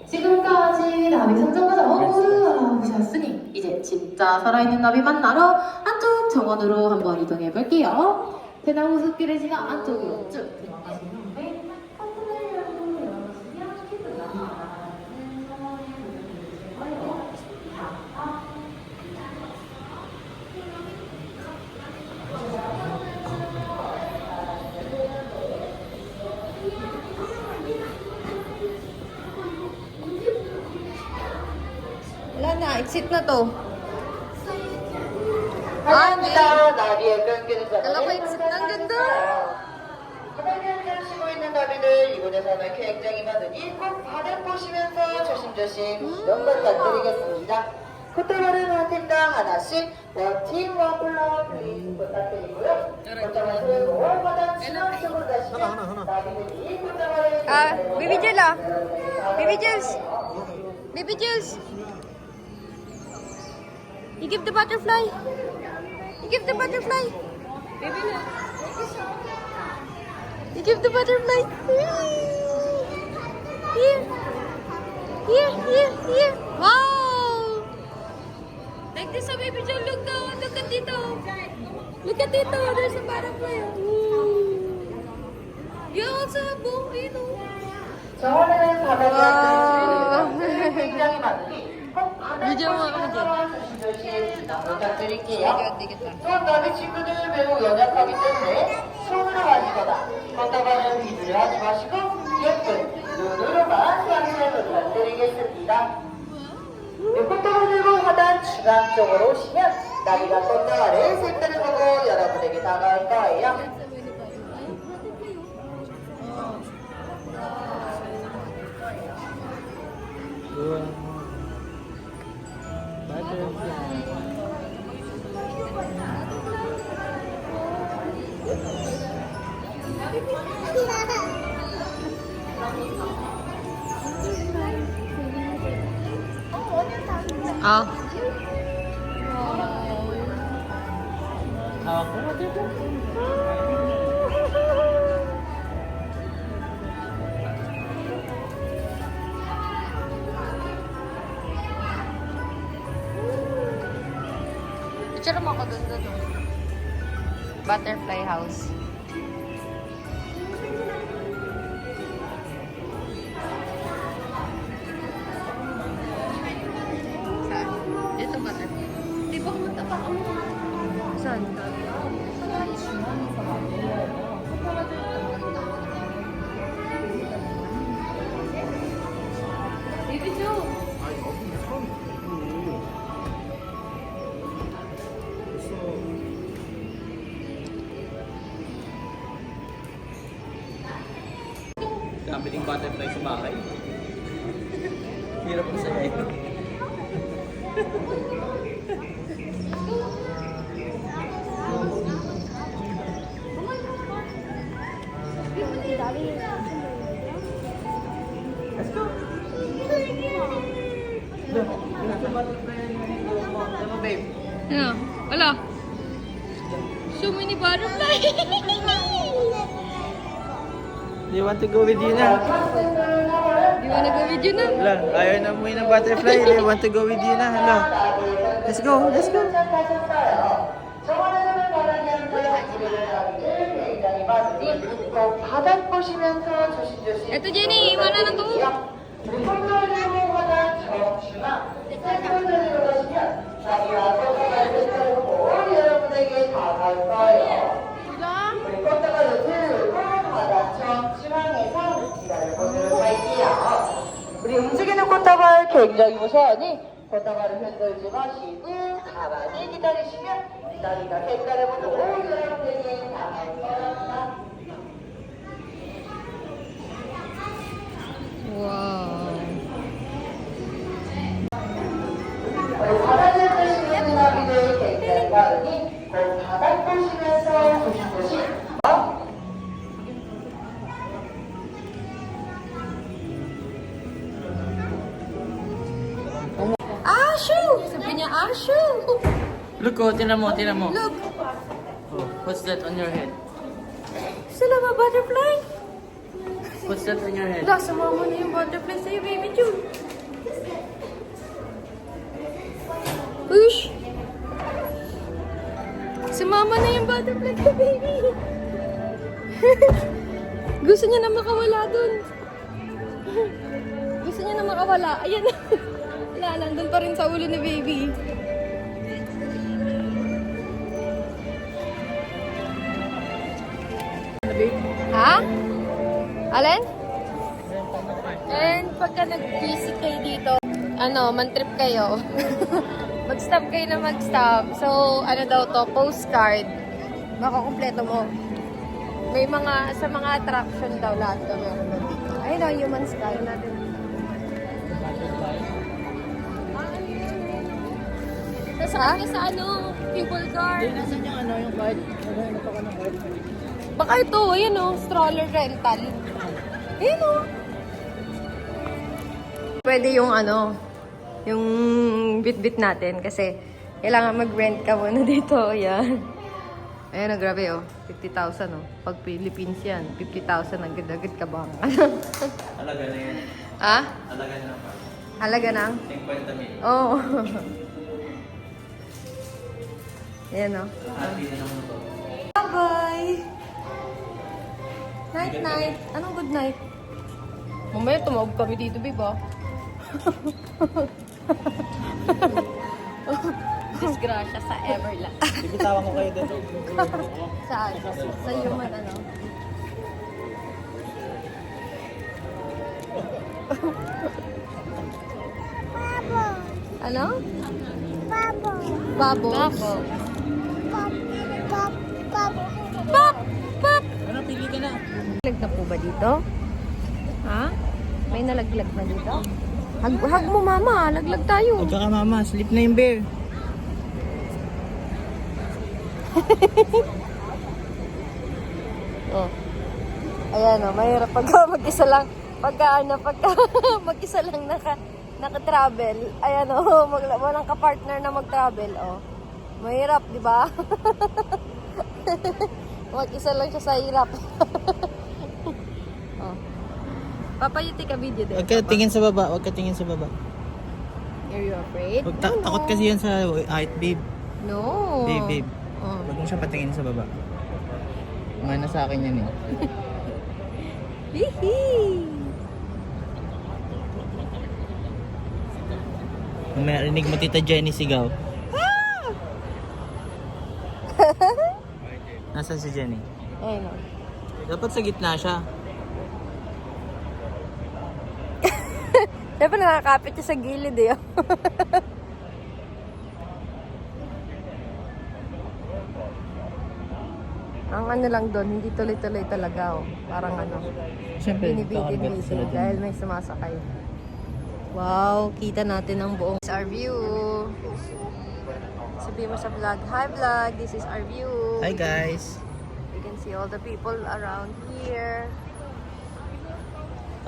[SPEAKER 8] 지금까지 나비 선정 과정 모두 알아보셨으니 이제 진짜 살아있는 나비 만나러 안쪽 정원으로 한번 이동해 볼게요. 대나무 숲길을 지나 안쪽으로 쭉 들어가신 후에 커튼을 열고 열어주시면 예쁜 나비 만나는 정원에 보여주실 거예요.
[SPEAKER 1] Wala na, exit na to.
[SPEAKER 9] 환영합니다. 나비의 끈기는
[SPEAKER 1] Alam ko, exit na. Ang ganda!
[SPEAKER 9] 바닥을 쉬고 있는 나비들 이곳에서는 굉장히 많으니 꼭 바닥 보시면서 조심조심 몇 부탁드리겠습니다. 콧대발은 한 팀당 하나씩 원팀 원플러 플리즈 부탁드리고요. 콧대발 들고 바닥 중앙쪽으로 가시면 나비들이 콧대발을
[SPEAKER 1] Baby Jill ah. Baby Jules. Baby Jules. You give the butterfly. You give the butterfly. You give the butterfly. Here. Here, here, here. Wow. Like this, Baby Jill. Look down. Look at Tito. Look at Tito. There's a butterfly. Ooh. You also have both, you know.
[SPEAKER 9] 정원에는 바닥에
[SPEAKER 1] 와.
[SPEAKER 9] 앉은 친구들이 굉장히 많으니 꼭 바닥
[SPEAKER 1] 유정아,
[SPEAKER 9] 보시면서 조심조심 부탁드릴게요.
[SPEAKER 1] 안 되겠다.
[SPEAKER 9] 또한 나비 친구들 매우 연약하기 때문에 손으로 만지거나 걷다가는 휘두르 하지 마시고 예쁜 눈으로만 향을 부탁드리겠습니다. 꽃다발 들고 화단 중앙 쪽으로 오시면 나비가 꽃다발을 색다른 보고 여러분에게 다가올 거예요.
[SPEAKER 1] Ah. Picture mo ako doon. Butterfly house. Saan? Dito butterfly. Di ba kumunta pa ako? Saan? Baby Joe!
[SPEAKER 5] Kami ding butterfly sa bahay. Hirap na sa'yo eh. Let's go! Babe.
[SPEAKER 1] Yeah. Wala. So many butterflies.
[SPEAKER 5] Do you want to go with Yuna?
[SPEAKER 1] You wanna go with you na?
[SPEAKER 5] Hala, ayaw na umuwi ng butterfly. They want to go with Yuna. Hala. Let's go, let's go.
[SPEAKER 9] 정원에서는 바닥에 앉아 지내는 나비들 굉장히 많으니 꼭 바닥 보시면서 조심조심
[SPEAKER 1] Eto Jenny, iwanan na to.
[SPEAKER 9] 우리 콧대발 들고 화단 정중앙 색깔을 들어가시면 나비와 꽃다발을 들고 여러분에게 다가올 거예요. 우리 꽃다발을 들고 화단 정중앙에서 기다려보도록 할게요. 우리 움직이는 꽃다발 굉장히 무서워하니 꽃다발을 흔들지 마시고 가만히 기다리시면 何か結果でもと多い여러분들이 다가올 거랍니다.
[SPEAKER 1] Wow.
[SPEAKER 9] 우리 바다를 보시는 누나들의 굉장히 많으니 곧 바다 보시면서 보신 곳이
[SPEAKER 1] Ashu! Sabi niya, Ashu!
[SPEAKER 5] Look, oh, tinan mo, tinan mo.
[SPEAKER 1] Look!
[SPEAKER 5] Oh, what's that on your head?
[SPEAKER 1] Sila ba butterfly?
[SPEAKER 5] What's that on your head?
[SPEAKER 1] Wala, sumama na yung butterfly sa'yo, baby June. Ush! Sumama na yung butterfly ko, baby. Gusto niya na makawala dun. Gusto niya na makawala. Ayan. Wala, nandun pa rin sa ulo ni baby. Ha? Alin? And pagka nag-visit kayo dito, man-trip kayo. Mag-stop kayo na mag-stop. So, ano daw to, postcard. Makakompleto mo. May sa mga attraction daw lahat daw meron daw dito. Ayun o, human sky natin. Nasaan ka sa people guard?
[SPEAKER 5] Nasaan yung yung card?
[SPEAKER 1] Baka ito, ayan o, stroller rental. Ayan o. Pwede yung yung bit-bit natin kasi kailangan mag-rent ka muna dito. Ayan. Ayan o, grabe o. 50,000 o. Pag Philippines yan, 50,000 agad-agad ka ba?
[SPEAKER 5] Halaga na yan.
[SPEAKER 1] Ha?
[SPEAKER 5] Halaga na pa.
[SPEAKER 1] Halaga ng?
[SPEAKER 5] 50 mil.
[SPEAKER 1] Oo. Ayan o.
[SPEAKER 5] Happy na naman ito.
[SPEAKER 1] Bye-bye! Night-night. Anong good night? Mamaya tumawag kami dito, babe, ah. Disgrasya sa Everlast.
[SPEAKER 5] Bibitawan ko kayo doon.
[SPEAKER 1] Saan? Sa human, Ano? Bubbles. Pop! Pop!
[SPEAKER 5] Ano, pili ka na.
[SPEAKER 1] Nalaglag na po ba dito? Ha? May nalaglag na dito? Hag mo, mama. Laglag tayo.
[SPEAKER 5] Huwag ka mama, sleep na yung bear.
[SPEAKER 1] Oh. Ayan o, mahirap pagka mag-isa lang. Pagka mag-isa lang naka-travel. Ayan o, walang ka-partner na mag-travel. Oh. Mahirap, di ba? Mag-isa lang siya sa hirap. Oh. Papayuti ka video din.
[SPEAKER 5] Huwag ka tingin sa baba, huwag ka tingin sa baba.
[SPEAKER 1] Are you afraid?
[SPEAKER 5] Huwag takot kasi yan sa height, babe.
[SPEAKER 1] No.
[SPEAKER 5] Babe.
[SPEAKER 1] Oh.
[SPEAKER 5] Huwag mo siya patingin sa baba. Mga na sa akin yan eh.
[SPEAKER 1] Hihi.
[SPEAKER 5] Kung may rinig mo tita Jenny sigaw. Nasaan si Jenny?
[SPEAKER 1] Ayun o.
[SPEAKER 5] Dapat sa gitna siya.
[SPEAKER 1] Dapat nakakapit siya sa gilid eh. Ang lang doon, hindi tuloy-tuloy talaga. Oh. Parang
[SPEAKER 5] Siyempre,
[SPEAKER 1] binibigil-bigil dahil may sumasakay. Wow, kita natin ang buong. This is our view. Sabihin mo sa vlog, hi vlog, this is our view.
[SPEAKER 5] Hi guys.
[SPEAKER 1] You can see all the people around here.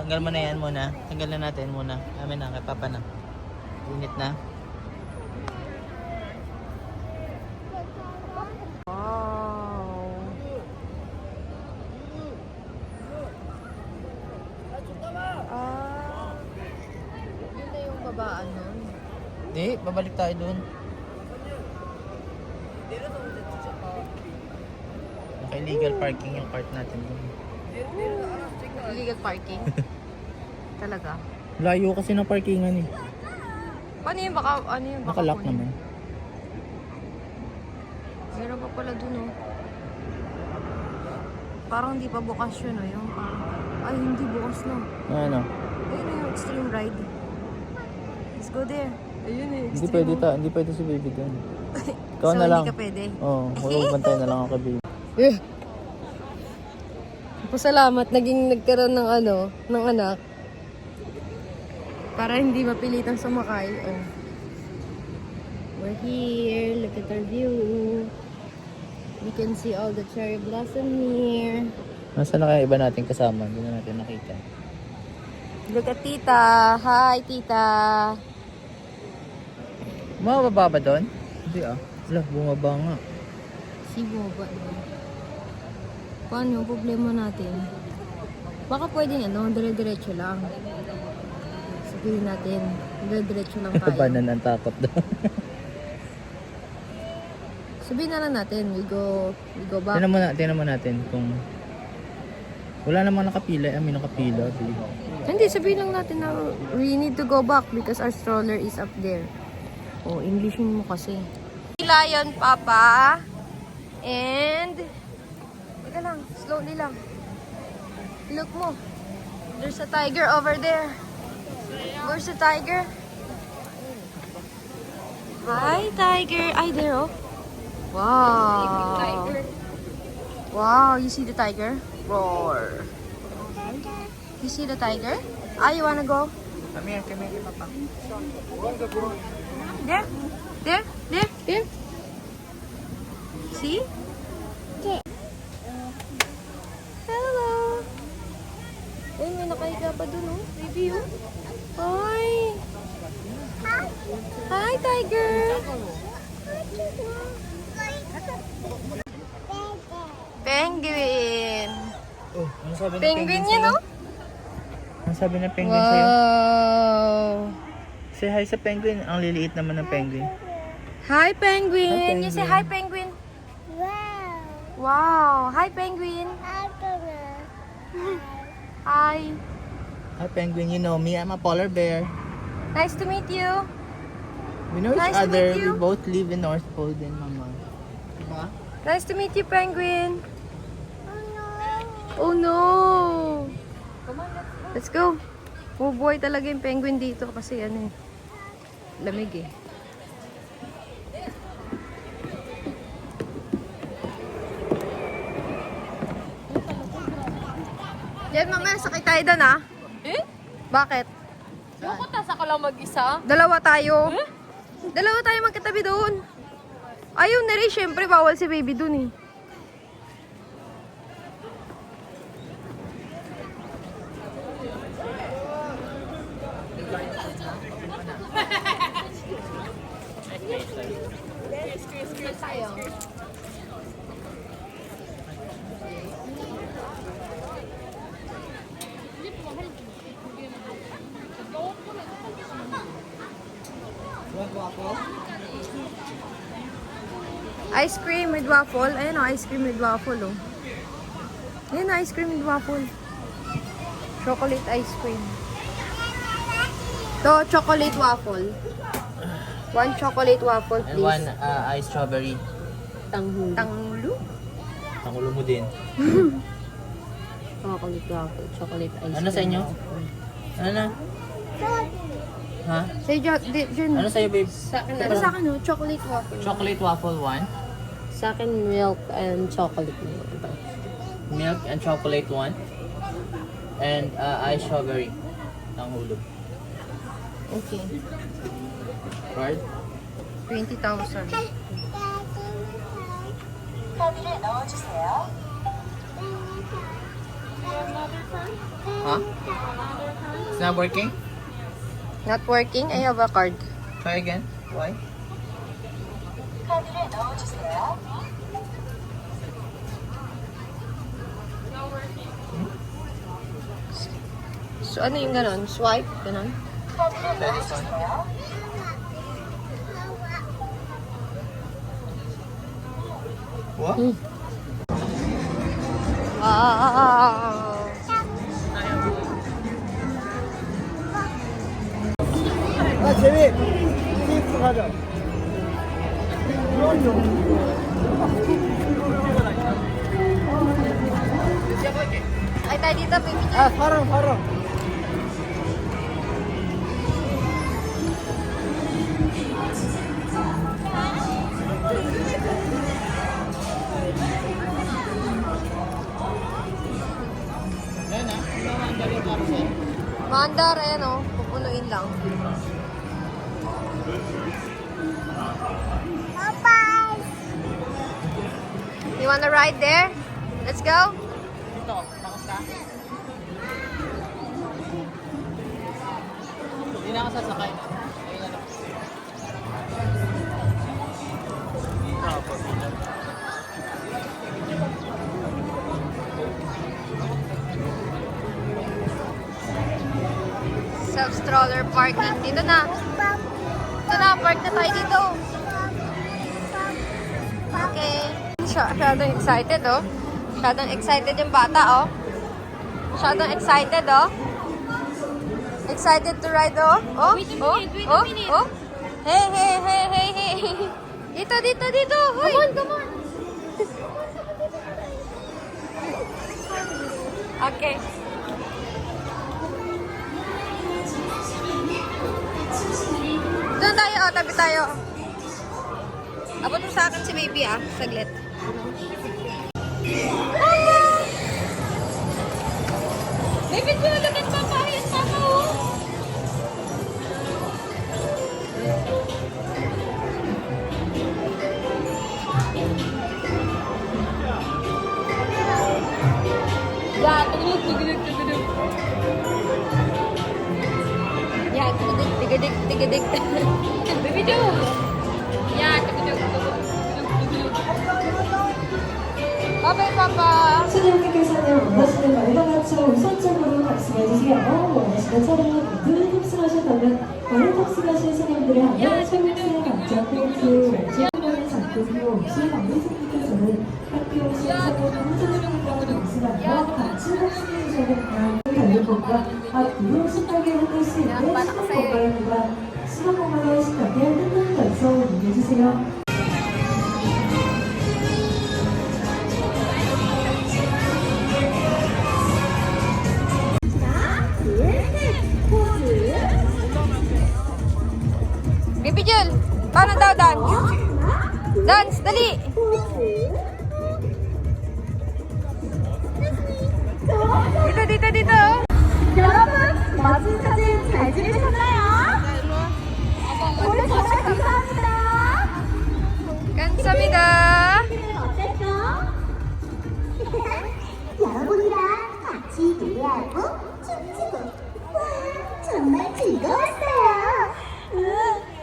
[SPEAKER 5] Tanggal mo na yan muna. Tanggalan natin muna. Amin na, kay Papa na. Init na.
[SPEAKER 1] Wow. Yun na yung babaan nun.
[SPEAKER 5] Di, babalik tayo dun. Naka-illegal parking yung cart natin dun.
[SPEAKER 1] Illegal parking? Talaga?
[SPEAKER 5] Layo kasi ng parkingan eh.
[SPEAKER 1] Paano yun? Baka,
[SPEAKER 5] Nakalock
[SPEAKER 1] kunin?
[SPEAKER 5] naman.
[SPEAKER 1] Meron pa pala dun, oh. Parang hindi pa bukas yun, oh. Yung parang, ay, hindi bukas na.
[SPEAKER 5] Ano?
[SPEAKER 1] Ayun na yung extreme ride. Let's go there. Ayun eh,
[SPEAKER 5] Hindi
[SPEAKER 1] extreme.
[SPEAKER 5] pwede hindi pwede si baby dun. Ikaw
[SPEAKER 1] So,
[SPEAKER 5] na lang.
[SPEAKER 1] hindi ka pwede.
[SPEAKER 5] Oo, magbantay na lang ako kay baby.
[SPEAKER 1] Pasalamat, nagkaroon ng ng anak. Para hindi mapilitang sumakay. Oh. We're here. Look at our view. We can see all the cherry blossom here.
[SPEAKER 5] Nasaan na kaya iba natin kasama? Hindi na natin nakita.
[SPEAKER 1] Look at tita. Hi, tita.
[SPEAKER 5] Mababa ba doon? Hindi ah. Wala, bumaba nga.
[SPEAKER 1] Si Boba. Paano yung problema natin? Baka pwedeng dire-diretso lang. Sabihin natin, dire-diretso lang tayo.
[SPEAKER 5] Banan ang takot doon.
[SPEAKER 1] Sabihin na lang natin, we go back.
[SPEAKER 5] Tingnan mo natin kung wala namang nakapila. Nakapila.
[SPEAKER 1] Hindi, sabihin lang natin na we need to go back because our stroller is up there. Oh, Englishin mo kasi. Lion, Papa. And teka lang, slowly lang. Look mo. There's a tiger over there. Where's the tiger? Hi, tiger. Ay, there, oh. Wow. Wow, you see the tiger? Roar. You see the tiger? Ah, you wanna go?
[SPEAKER 5] Come here, Papa.
[SPEAKER 1] There. See? Hello. Uy, may nakahiga pa dun, oh. Baby, oh. Hi. Hi, tiger. Penguin.
[SPEAKER 5] Oh, ano sabi ng
[SPEAKER 1] Penguin yun, oh.
[SPEAKER 5] Ano sabi ng penguin sa'yo?
[SPEAKER 1] Wow.
[SPEAKER 5] Say hi sa penguin. Ang liliit naman ng penguin.
[SPEAKER 1] Hi, penguin.
[SPEAKER 5] Hi, penguin.
[SPEAKER 1] You say hi, penguin. Wow. Hi, penguin. Hi.
[SPEAKER 5] Hi penguin, you know me. I'm a polar bear.
[SPEAKER 1] Nice to meet you.
[SPEAKER 5] We know
[SPEAKER 1] Nice
[SPEAKER 5] each
[SPEAKER 1] to
[SPEAKER 5] other.
[SPEAKER 1] meet you.
[SPEAKER 5] We both live in North Pole din, Mama. Diba?
[SPEAKER 1] Nice to meet you, penguin. Oh no. Let's go. Oh boy, talaga yung penguin dito kasi lamig eh. Yan, mamaya sakay tayo doon, ah.
[SPEAKER 2] Eh?
[SPEAKER 1] Bakit?
[SPEAKER 2] Yung tasa ka lang mag-isa?
[SPEAKER 1] Dalawa tayo. Dalawa tayo magkatabi doon. Ayaw na rin, syempre, bawal si baby doon eh. Ice cream with waffle. Ayan o, ice cream with waffle oh. Ayan o, ice cream with waffle. Chocolate ice cream. To, chocolate waffle. One chocolate waffle,
[SPEAKER 5] And
[SPEAKER 1] please.
[SPEAKER 5] one ice strawberry.
[SPEAKER 1] Tanglo?
[SPEAKER 5] Tangulo mo din.
[SPEAKER 3] Chocolate waffle, chocolate ice cream.
[SPEAKER 5] Ano sa inyo? Ano na? Ha?
[SPEAKER 1] Say, Jen.
[SPEAKER 5] Ano sa'yo, babe?
[SPEAKER 1] Ito sa akin, oh, chocolate waffle.
[SPEAKER 5] Chocolate waffle 1.
[SPEAKER 3] Sa akin, milk and chocolate.
[SPEAKER 5] Milk and chocolate 1. And ice strawberry. Tangulo.
[SPEAKER 1] Okay.
[SPEAKER 5] Card?
[SPEAKER 1] 20,000.
[SPEAKER 9] 카드를 넣어주세요.
[SPEAKER 5] Huh? It's not working?
[SPEAKER 1] Not working? I have a card.
[SPEAKER 5] Try again. Why?
[SPEAKER 9] 카드를 넣어주세요.
[SPEAKER 1] So, ano yung ganon? Swipe? Ganon?
[SPEAKER 9] 카드를 넣어주세요.
[SPEAKER 5] What?
[SPEAKER 1] Wow!
[SPEAKER 6] 아, 재미. TF 가자.
[SPEAKER 1] Ay, tayo dito, baby.
[SPEAKER 6] 아, 사람, 사람.
[SPEAKER 1] Maandar, ayan o. Pupunuin lang. You wanna ride there? Let's go.
[SPEAKER 5] Dito, takot ka? Hindi na ako sasakay. Ayun na lang.
[SPEAKER 1] Self-stroller parking. Dito na. Dito na, park na tayo dito. Okay. Masyadong excited, oh. Masyadong excited yung bata, oh. Masyadong excited, oh. Excited to ride, oh. Oh,
[SPEAKER 2] Wait a
[SPEAKER 1] oh,
[SPEAKER 2] minute, wait a
[SPEAKER 1] oh,
[SPEAKER 2] minute.
[SPEAKER 1] oh. Hey, hey, hey, hey, hey. Dito, dito, dito. Hoy. Come on, come on. Okay. Doon tayo, oh, tabi tayo. Abot mo sa akin si baby, ah. Saglit.
[SPEAKER 2] Baby, do look at Papa. Here's Papa, oh.
[SPEAKER 1] Yeah, tugulog, tugulog, tugulog. Yeah, tugulog, tigadig, tigadig. Baby, do. Yeah, tugulog, tugulog, tugulog. Bye-bye, Papa.
[SPEAKER 8] 수녀님께서는 원하시는 말과 같이 우선적으로 탑승해주세요. 원하시는 차량을 모두 탑승하셨다면 많은 탑승하신 손님들을 하여 최고의 각자 포인트 왼쪽으로 잡고 필요 없이 관계자님께서는 학교 시행사고 혼자적인 경우를 있으며 같이 탑승해주셔야 됩니다. 달력법과 앞으로 신나게 흔들 수 있는 신호공간입니다. 신호공간을 신나게 흔들면서 이용해주세요.
[SPEAKER 1] Baby Jul, paano daw dance? Dance, dali! Dito, dito, dito!
[SPEAKER 8] 여러분, 멋진 사진 잘 찍으셨나요? 오늘 정말 감사합니다.
[SPEAKER 1] 감사합니다.
[SPEAKER 8] 어땠어? 여러분이랑 같이 노래하고 춤추고 와, 정말 즐거웠어요.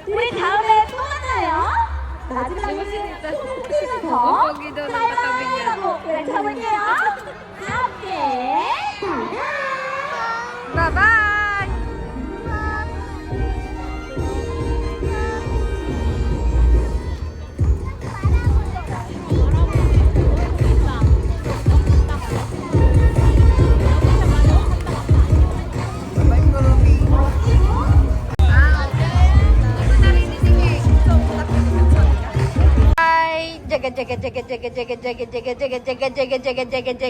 [SPEAKER 8] 우리 다음에 또 만나요. 마지막으로 조금만 더
[SPEAKER 1] 거기도 nakatabi niya.
[SPEAKER 8] 사랑하고 외쳐볼게요. 함께 사랑.
[SPEAKER 1] Bye-bye! Bye! Jaga jaga jaga jaga jaga jaga jaga jaga jaga jaga jaga jaga jaga.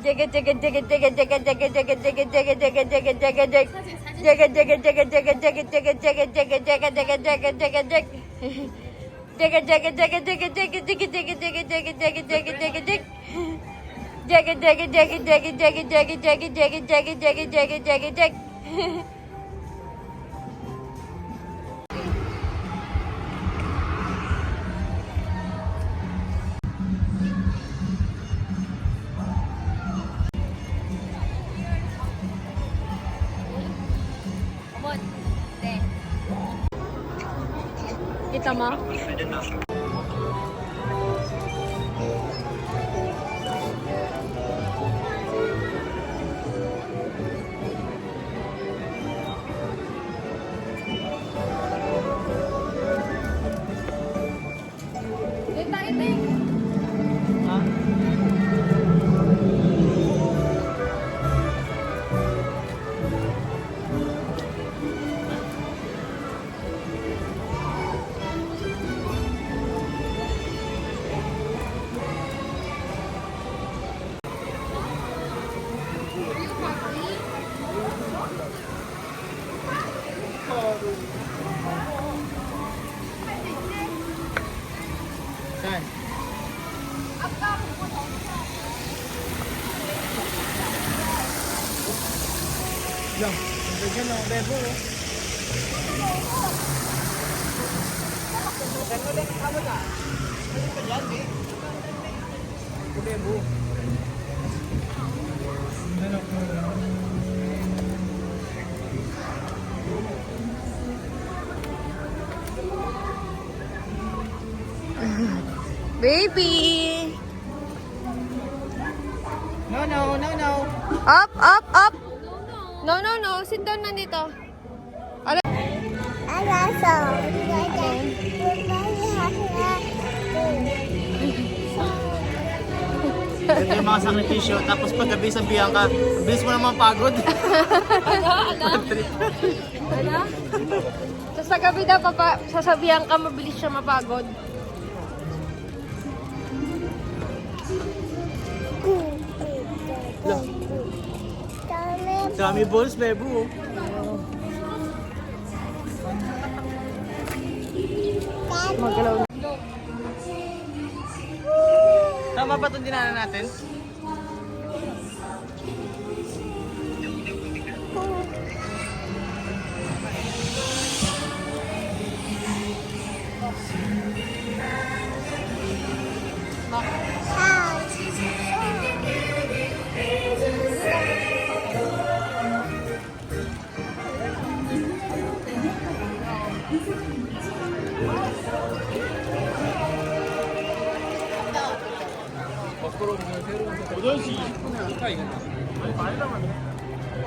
[SPEAKER 1] Jaga jaga jaga jaga jaga jaga jaga jaga jaga jaga jaga jaga jaga. Jaga jaga jaga jaga jaga jaga jaga jaga jaga jaga jaga jaga jaga. Jaga jaga jaga jaga jaga jaga jaga jaga jaga jaga jaga jaga jaga. Jaga jaga jaga jaga jaga jaga jaga jaga jaga jaga jaga jaga jaga. Kita mo?
[SPEAKER 5] Saan? Yan. Bigyan ng bebo. Bebo.
[SPEAKER 1] Baby!
[SPEAKER 5] No.
[SPEAKER 1] Up, up, up! No. Sit down na dito.
[SPEAKER 5] Ito yung mga sakripisyo. Tapos paggabi sabihan ka, bilis mo naman pagod.
[SPEAKER 1] Sa gabi daw, sasabihan ka, mabilis siya mapagod.
[SPEAKER 5] Dami balls, bebo.
[SPEAKER 1] Magalaw.
[SPEAKER 5] Tama ba itong dinaanan natin?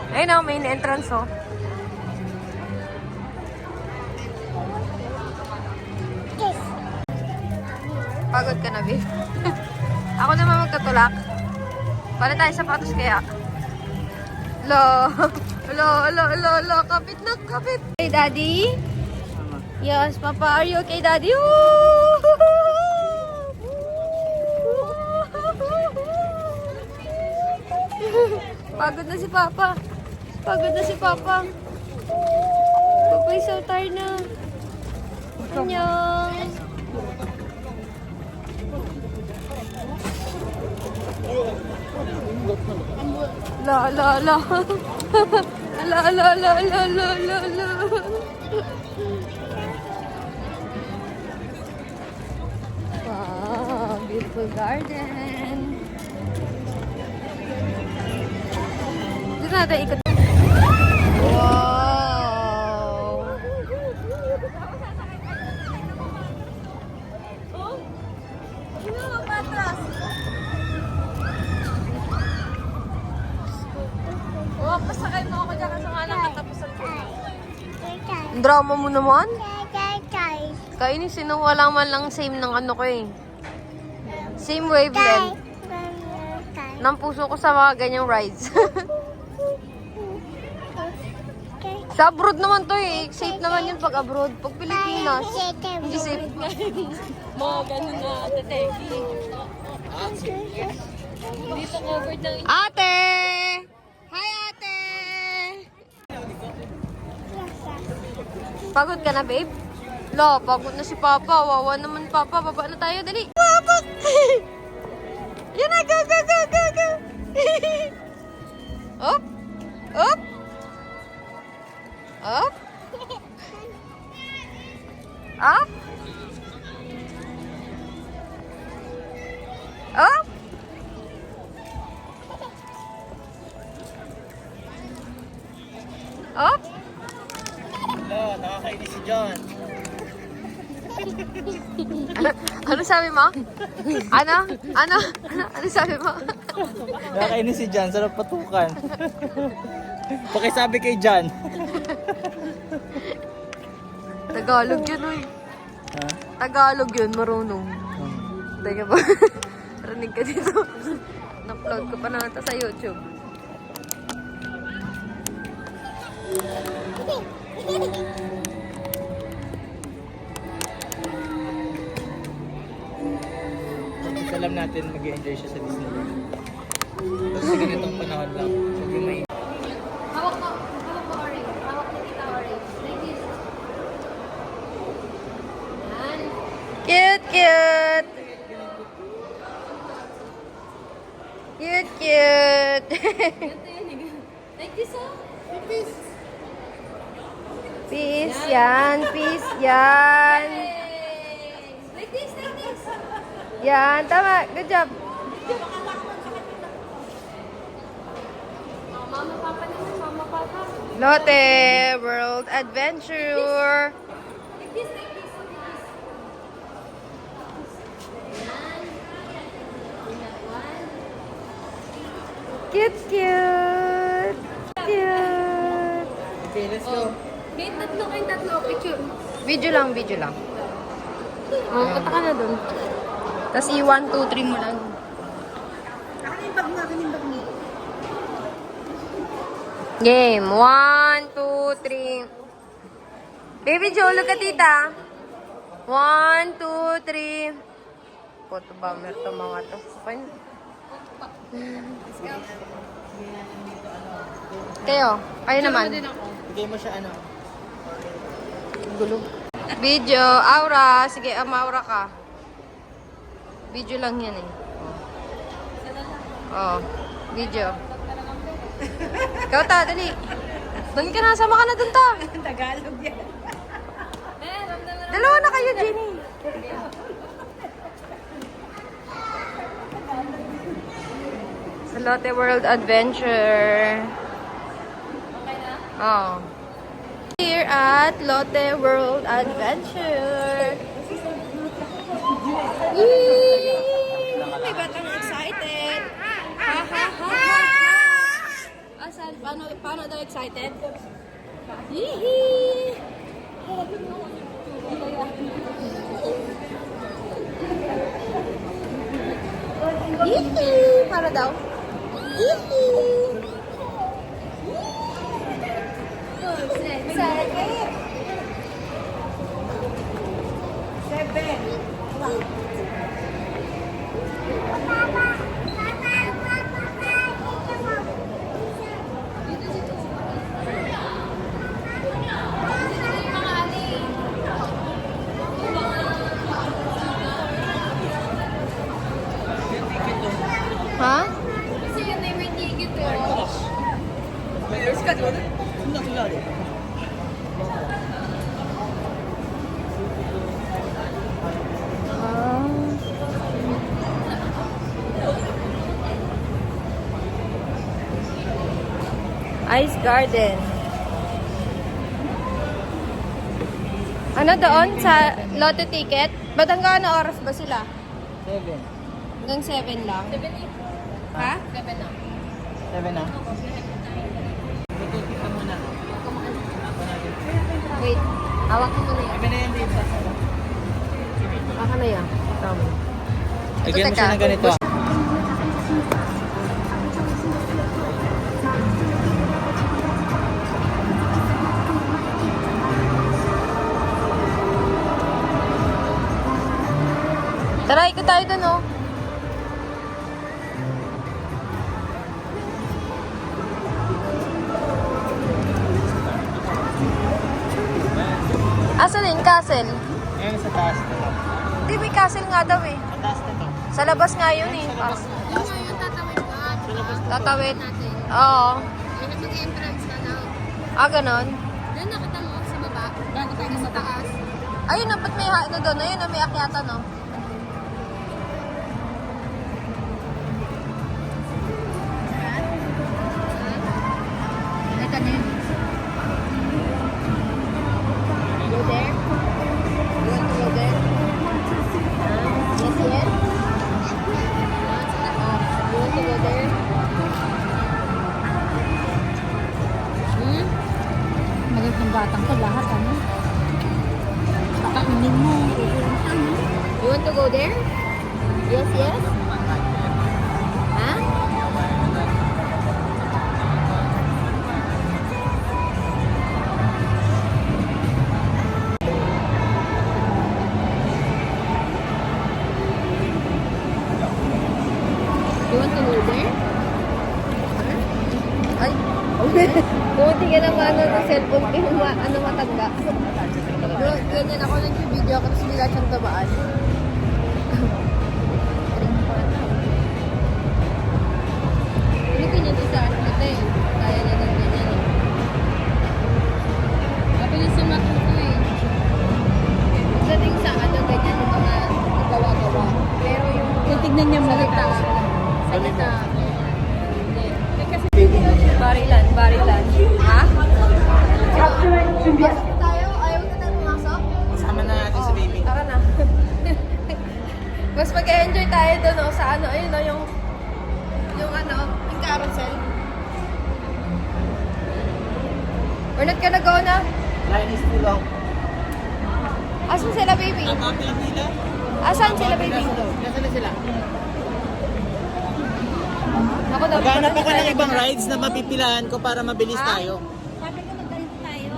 [SPEAKER 1] Ayun na, main entrance, oh. Pagod ka na, babe. Ako naman magtutulak. Paano tayo sapatos kaya? Lo. Kapit na, kapit. Hey, Daddy? Yes, Papa. Are you okay, Daddy? Pagod na si Papa. Papa, so tired na. Annyeong. La. La. Wow, beautiful garden. Dito natin ikot. Wow. Oh, pasakay mo ako dyan kasi nga lang katapusan ko. Ang drama mo naman? Kainis, wala man lang same ng ano ko eh. Same wavelength. Ng puso ko sa mga ganyang rides. Sa abroad naman to eh. Safe naman yun pag abroad. Pag Pilipinas, hindi safe.
[SPEAKER 2] Mga ganun na, tateki. Dito covered ng
[SPEAKER 1] Ate! Hi, ate! Pagod ka na, babe? La, pagod na si Papa. Wawa naman, Papa. Baba na tayo, dali. Papa! Yan na, go! Up! Up! Up! Up! Up! Up!
[SPEAKER 5] Nakakainis si John.
[SPEAKER 1] Ano sabi mo? Ano sabi mo?
[SPEAKER 5] Nakakainis si John. Sarap patukan. Pakisabi kay John.
[SPEAKER 1] Tagalog yun, uy.
[SPEAKER 5] Ha?
[SPEAKER 1] Tagalog yun, marunong. Teka ba? Rinig ka dito. Na-upload ko pa na ito sa YouTube.
[SPEAKER 5] Alam natin mag-enjoy siya sa Disneyland. Kasi ganitong panahon lang. Sabi may
[SPEAKER 1] Hawak mo, Ori. Hawak mo kita, Ori. Like this. Yan. Cute! Cute!
[SPEAKER 2] like this, oh.
[SPEAKER 1] Peace yan. Peace yan.
[SPEAKER 2] Like this, like this.
[SPEAKER 1] Yan, tama. Good job.
[SPEAKER 2] Mama, papa naman, mama, papa.
[SPEAKER 1] Lotte World Adventure.
[SPEAKER 2] Like this, like this, like this.
[SPEAKER 1] Cute, cute. Cute.
[SPEAKER 5] Okay, let's go.
[SPEAKER 2] Wait, tatlo kayong tatlo. Picture.
[SPEAKER 1] Video lang, video lang. Punta ka na dun. Tapos i-1, 2, 3 mo lang. Game. 1, 2, 3. Baby Joe, look at tita. 1, 2, 3. Photo bomber to mga to. Fine. Kayo naman.
[SPEAKER 5] Bigay mo siya ano.
[SPEAKER 1] Gulo. Video, aura. Sige, maura ka. Video lang yan eh. Oh, video. Ikaw ta, dali. Doon ka na, sama ka na doon ta.
[SPEAKER 4] Tagalog yan.
[SPEAKER 1] Dalawa na kayo, Jenny. Sa Lotte World Adventure. Oh. Here at Lotte World Adventure. Yee! May batang excited. Ha ha ha ha. Asan? Paano daw excited? Yee! Yee! Para daw. Yee! Excited. Ha?
[SPEAKER 2] Kasi yun ay may ticket eh.
[SPEAKER 1] Ice Garden. Ano doon? Sa Lotte ticket? Ba't hanggang ano oras ba sila?
[SPEAKER 5] 7.
[SPEAKER 1] Hanggang 7 lang? 7 Ha?
[SPEAKER 2] 7 na.
[SPEAKER 5] 7 na. Kita muna.
[SPEAKER 1] Wait. Hawak ko muna yan.
[SPEAKER 5] 7 na yan din.
[SPEAKER 1] Hawak na yan. Tama.
[SPEAKER 5] Lagyan mo siya ng ganito.
[SPEAKER 1] Tara, ikot tayo dun, oh. Asan na yung castle?
[SPEAKER 5] Ngayon sa taas.
[SPEAKER 1] Hindi, may castle nga daw eh.
[SPEAKER 5] Sa taas na to.
[SPEAKER 1] Sa labas nga yun eh.
[SPEAKER 2] Yung ngayon tatawid ka.
[SPEAKER 1] Tatawid. Oo.
[SPEAKER 2] Yung mag-entrance na daw.
[SPEAKER 1] Ah, ganon.
[SPEAKER 2] Doon nakita mo sa baba. Bago tayo sa taas.
[SPEAKER 1] Ayun na, ba't may ano doon? Ayun na, may akyatan, no?
[SPEAKER 2] Ito na yun.
[SPEAKER 1] Go there? You want to go there? Yes, yes? You want to go there? Hmm?
[SPEAKER 3] Magandang batang ko lahat, ano? Pakainin mo.
[SPEAKER 1] You want to go there? Yes, yes? Ha? You want to go there? Ay! Buti ka naman ng cellphone ko yung matanda. Ganyan ako nag-video ako tapos bigla siyang tabaan. Ulitin niya doon sa ate. Kaya niya doon ganyan.
[SPEAKER 2] Tignan niya salita. Salita.
[SPEAKER 1] Barilan, barilan. Ha?
[SPEAKER 2] Tayo, ayaw na tayo pumasok.
[SPEAKER 5] Kasama na natin si baby.
[SPEAKER 1] Tara na. Mas mag-enjoy tayo doon, no? Sa ano, ayun, no? Yung carousel. We're not gonna go na.
[SPEAKER 5] Line is too long.
[SPEAKER 1] Asan sila, baby?
[SPEAKER 5] Kapila nila.
[SPEAKER 1] Asan sila, baby?
[SPEAKER 5] Nasaan na sila?
[SPEAKER 1] Ako daw.
[SPEAKER 5] Maghanap ako ng ibang rides na mapipilahan ko para mabilis tayo.
[SPEAKER 2] Sabi ko magkalit tayo.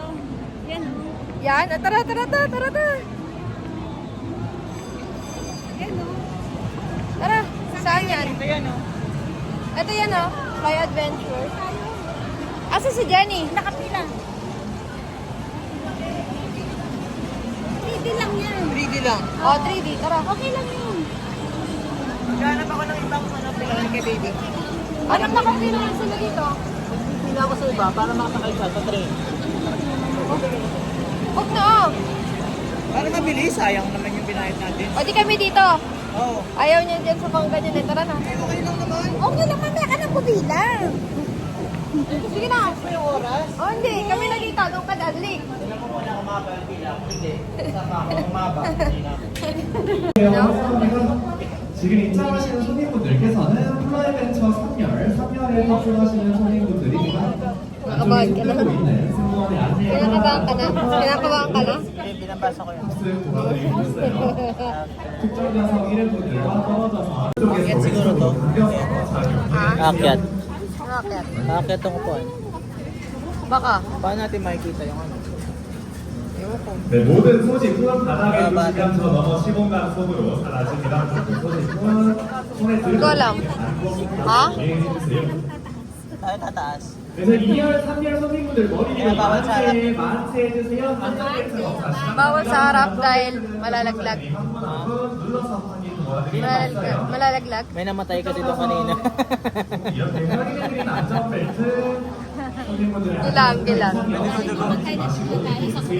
[SPEAKER 2] Yan o.
[SPEAKER 1] Yan. Ah, tara, tara, tara, tara, tara.
[SPEAKER 2] Yan o.
[SPEAKER 1] Tara. Saan yan?
[SPEAKER 5] Ayan o.
[SPEAKER 1] Ito yan, oh. Fly Adventure. Asan si Jenny?
[SPEAKER 2] Nakapila. 3D lang yan.
[SPEAKER 5] 3D lang.
[SPEAKER 1] Oh, 3D. Tara.
[SPEAKER 2] Okay lang yun.
[SPEAKER 5] Maghanap ako ng ibang pilahan kay baby.
[SPEAKER 1] Anong nakapila yan sila dito?
[SPEAKER 5] Pila ako sa iba para makasakay siya sa train.
[SPEAKER 1] Huwag na, oh.
[SPEAKER 5] Para mabilis, sayang naman yung binayad natin.
[SPEAKER 1] O, di kami dito.
[SPEAKER 5] Oo.
[SPEAKER 1] Ayaw niya dyan sa pang ganyan. Eh. Tara na.
[SPEAKER 5] Okay lang naman.
[SPEAKER 2] Okay lang, mamaya ka nang pubilang.
[SPEAKER 1] Sige na.
[SPEAKER 5] Sa yung oras.
[SPEAKER 1] Oh, hindi. Kami na dito. Doon ka dadali.
[SPEAKER 5] Tignan mo muna kung maba yung pila. Kung hindi, sama ako. Kung maba, hindi na.
[SPEAKER 10] 지금 입장하시는 손님분들께서는 플라이벤처 3열에 탑승하시는 손님분들이
[SPEAKER 1] Nakabahan ka na.
[SPEAKER 10] 뜨고 있는 승무원의 안내에
[SPEAKER 1] Kinakabahan ka na? Kinakabahan ka na?
[SPEAKER 5] Hindi, binabasa ko yun.
[SPEAKER 10] 탑승 도와드리고 있어요. 특정 좌석 1인분들과 떨어져서
[SPEAKER 5] Akyat siguro to. Akyat.
[SPEAKER 1] Bakit?
[SPEAKER 5] Akyat ang upuan.
[SPEAKER 1] Baka.
[SPEAKER 5] Paano natin makikita yung ano?
[SPEAKER 10] 네, 모든 소식은 바닥에 두시간 저 넘어 시공간 속으로 사라집니다. 소식은 손에 들고
[SPEAKER 1] Ko alam. Ha?
[SPEAKER 10] 해주세요.
[SPEAKER 5] Tayo tataas.
[SPEAKER 10] 그래서 2열, 3열 손님분들 머리 위로 만세 해주세요. 안전벨트 없으시면
[SPEAKER 1] Bawal sa harap dahil malalaglag.
[SPEAKER 10] 눌러서 확인 도와드립니다.
[SPEAKER 1] Malalaglag.
[SPEAKER 5] May namatay kasi doon kanina.
[SPEAKER 10] 이렇게 확인해드린 안전벨트 손님분들의
[SPEAKER 1] Gilang, gilang.
[SPEAKER 10] 탑승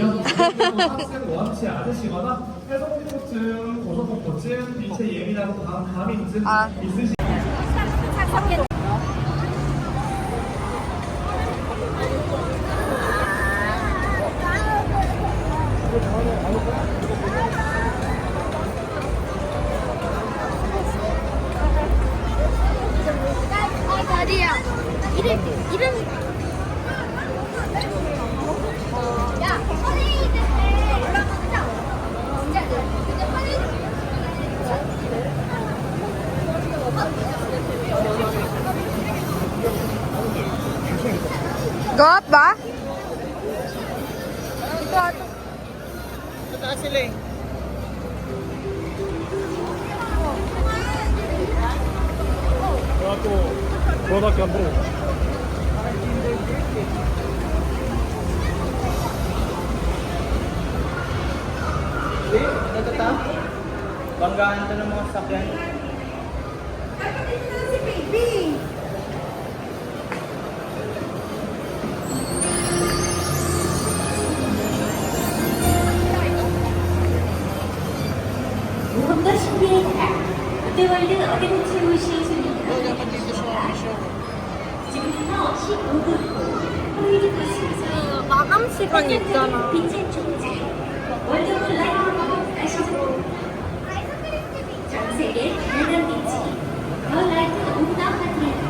[SPEAKER 10] 원치 않으시거나 해소공포증, 고소공포증, 빛에 예민하고 감인증
[SPEAKER 1] 아.
[SPEAKER 10] 있으시
[SPEAKER 2] 다리야. 이름. 야, 허리 있을 때 올라가자. 이제 허리.
[SPEAKER 1] Go up ba?
[SPEAKER 5] Tataas sila eh.
[SPEAKER 6] 그거밖에 안 보여.
[SPEAKER 5] Ito ta? Banggaan to ng mga sakyan.
[SPEAKER 8] 무언가 신비했다. 롯데월드 어드벤처 모시의 손님들은 지금부터 15분 호이드 버스에서
[SPEAKER 1] 마감 시간 있잖아.
[SPEAKER 8] 빛의 축제 월드 오브 라이트를 아시죠? 전 세계 다양한 빛이 더 라이트 온다 파티에서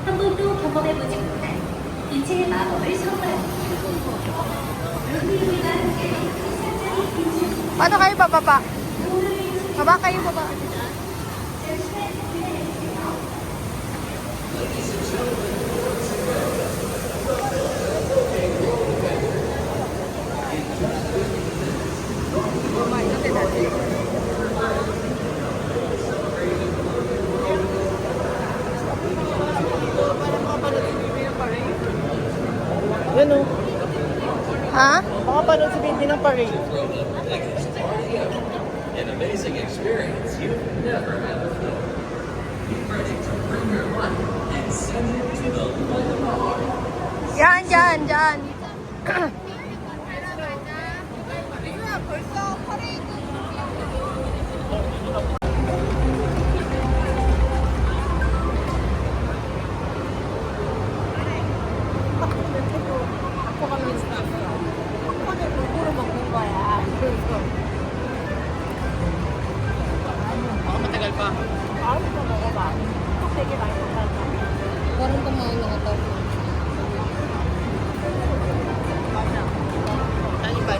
[SPEAKER 8] 한 번도 경험해보지 못한 빛의 마법을 선물합니다. 롯데월드와 함께 상상의 빛을
[SPEAKER 1] Paano kayo bababa? Baba kayo baba.
[SPEAKER 5] Yan o.
[SPEAKER 1] Ha?
[SPEAKER 5] Makapanood si baby ng parade.
[SPEAKER 7] An amazing experience you've never had before. Be ready to bring your life and send it to the limit.
[SPEAKER 1] Yan, dyan, dyan. Parang kumain na ito. Ano ba?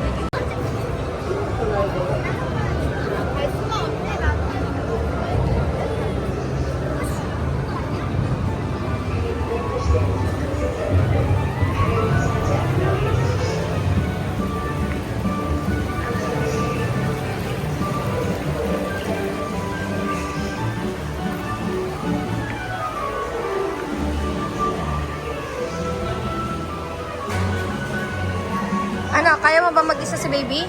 [SPEAKER 1] Ano, kaya mo ba mag-isa si baby?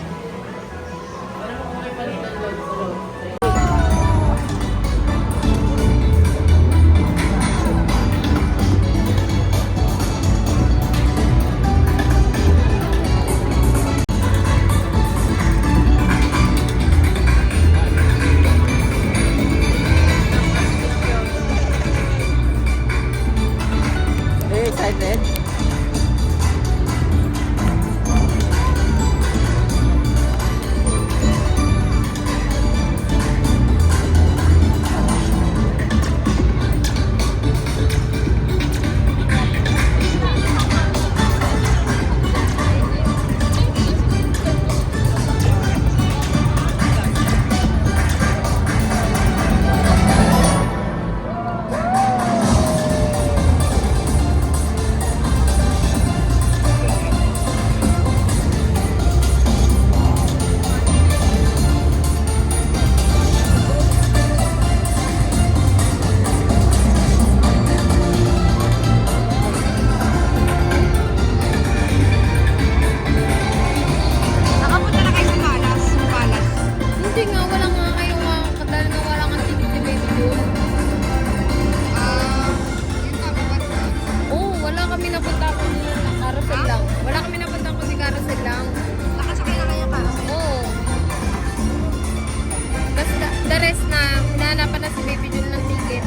[SPEAKER 1] Very excited. Nakapunta na kayo sa Palas? Palas? Hindi nga, wala nga kayo dahil nga wala nga ticket si baby doon. Oo, wala kami napunta ko ng carousel lang. Wala kami napunta ko si carousel lang. Nakasakay na kayo carousel? Oo. Tapos the rest na, hinahanapan na si baby doon ng ticket.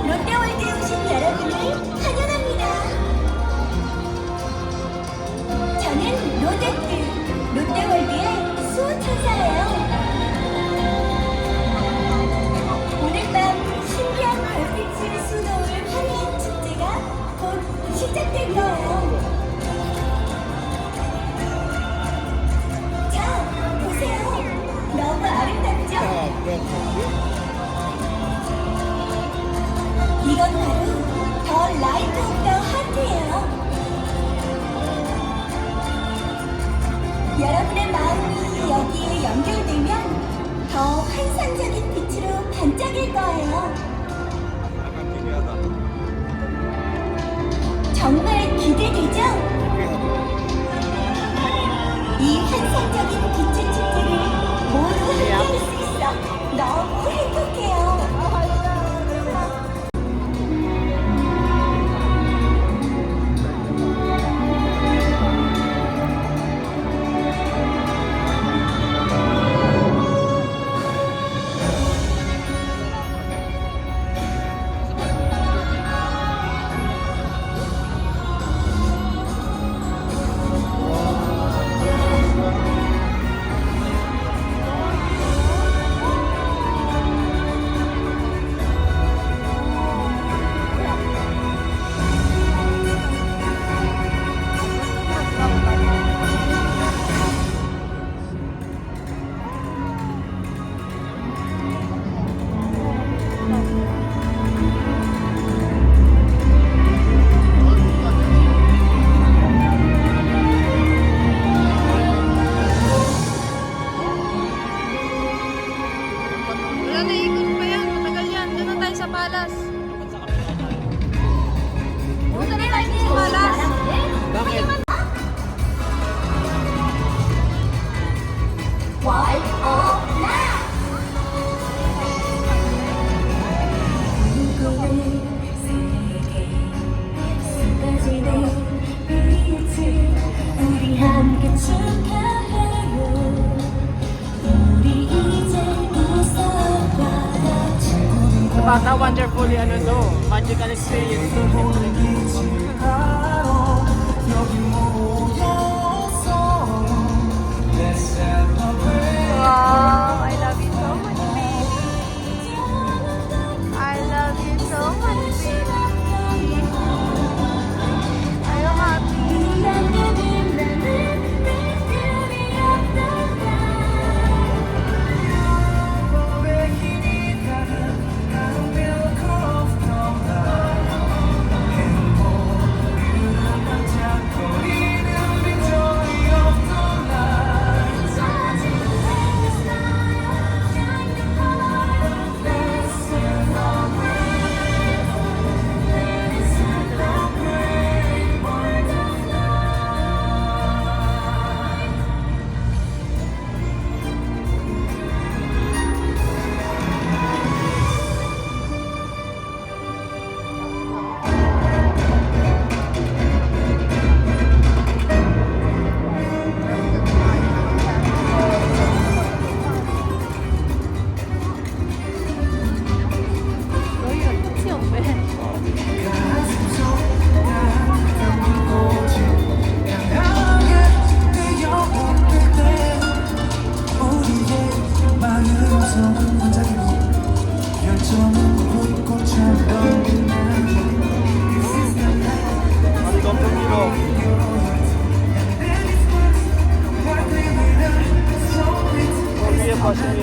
[SPEAKER 8] 롯데월드에 오신 여러분을 환영합니다. 저는 롯데월드의 수호천사예요. 오늘 밤 신비한 별빛을 수놓을 화려한 축제가 곧 시작될 거예요. 자, 보세요. 너무 아름답죠? 이건 바로 더 라이트 오브 더 하트예요. 여러분의 마음이 여기에 연결되면 더 환상적인 빛으로 반짝일 거예요. 정말 기대되죠? 이 환상적인 빛의 축제를 모두 함께할 수 있어 너무 행복해요.
[SPEAKER 1] Palas. Punta na tayo sa Palas. Bakit?
[SPEAKER 8] Why?
[SPEAKER 6] bata, wonderfully, ano to, magical experience to.
[SPEAKER 1] Wow, I love you so much, baby. I love you so much, baby. I'm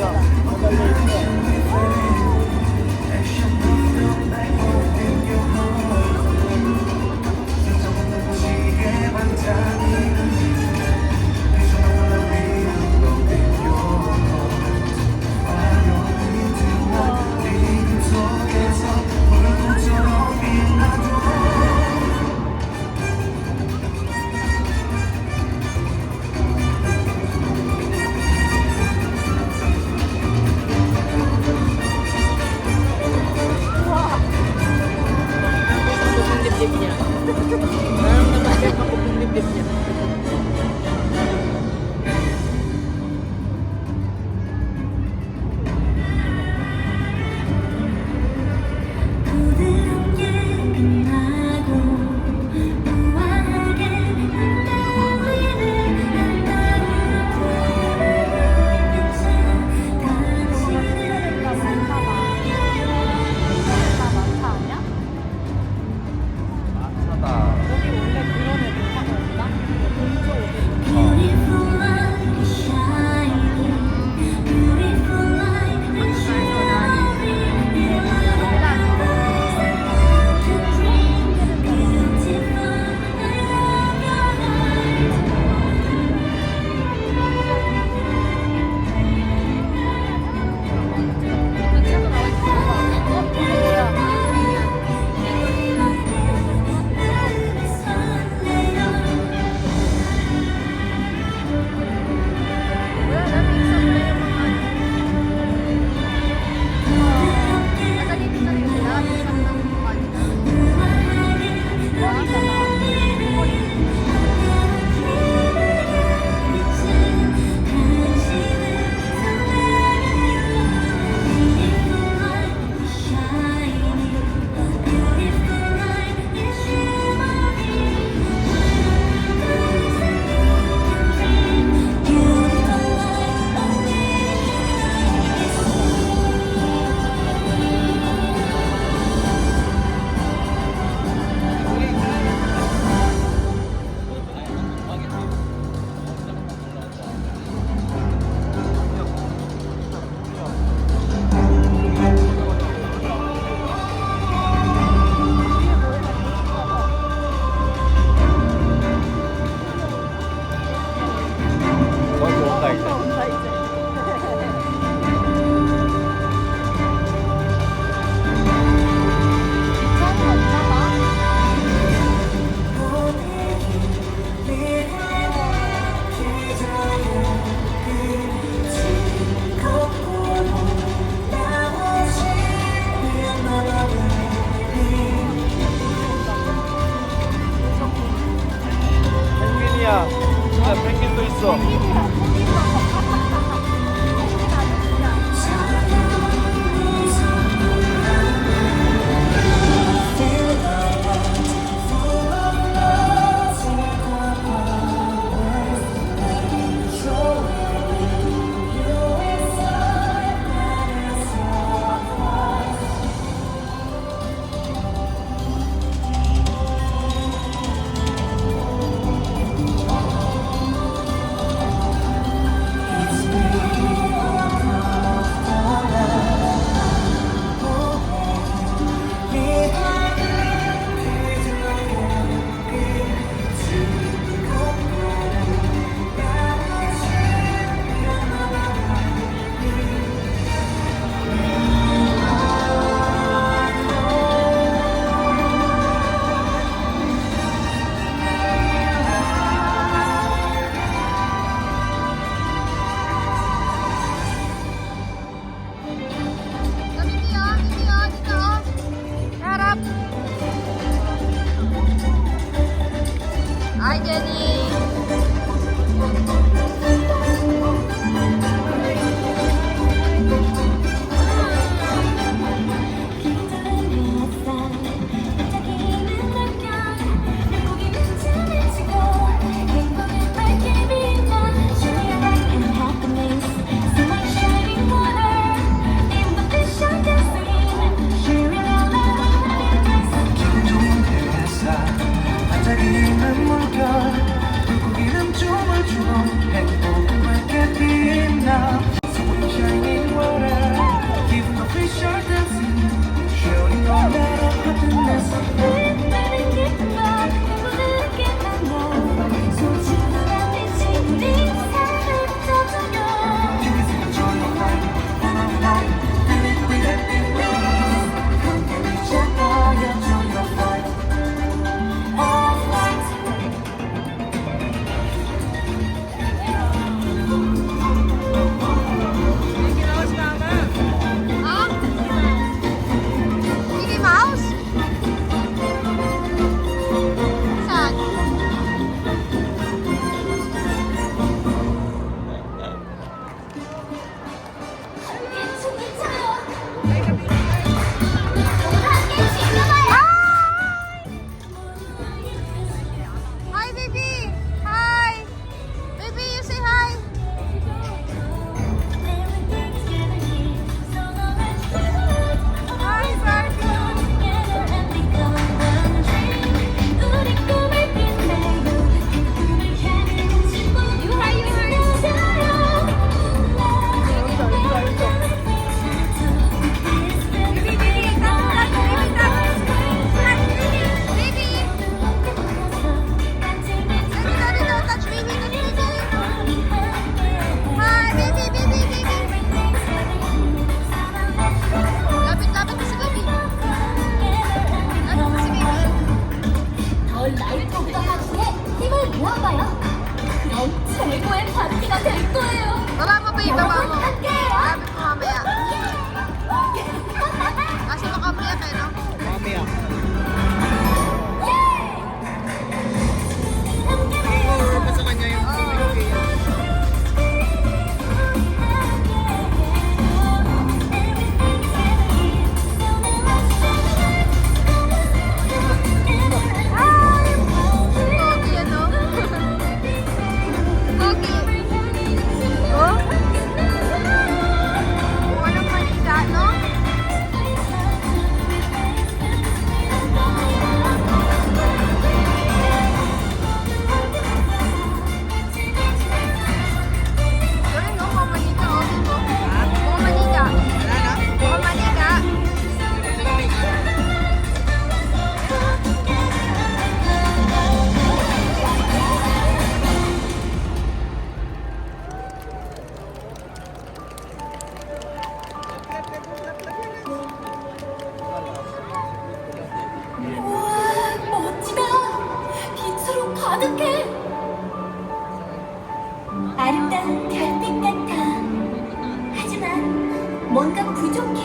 [SPEAKER 2] 뭔가 부족해.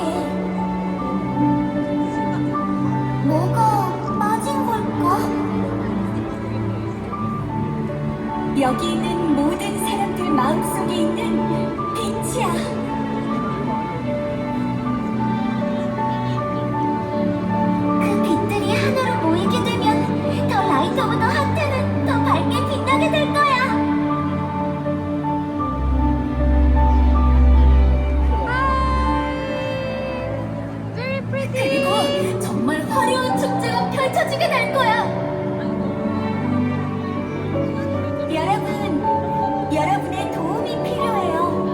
[SPEAKER 2] 뭐가 빠진 걸까? 여기 있는 모든 사람들 마음속에 있는 빛이야. 그 빛들이 하나로 모이게 되면 더 라이트 오브 더 하트는 더 밝게 빛나게 될 거야. 그리고 정말 화려한 축제가 펼쳐지게 될 거야. 여러분의 도움이 필요해요.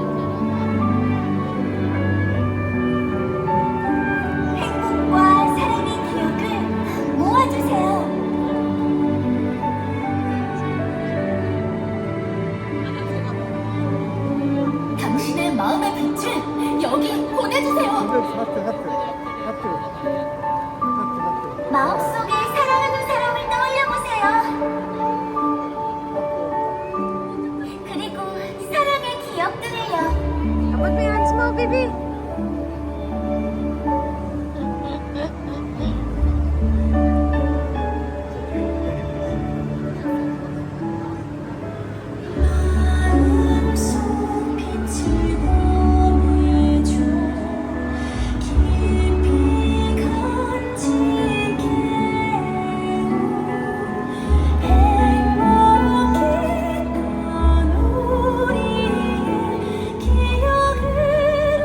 [SPEAKER 2] 행복과 사랑의 기억을 모아주세요. 당신의 마음의 빛을 여기 보내주세요. 마음속에 사랑하는 사람을 떠올려보세요. 그리고 사랑의 기억들을요.
[SPEAKER 1] Put my hands mo, baby.
[SPEAKER 2] 마음속 빛을 보내줘. 깊이 간직해요. 행복했던 우리의 기억으로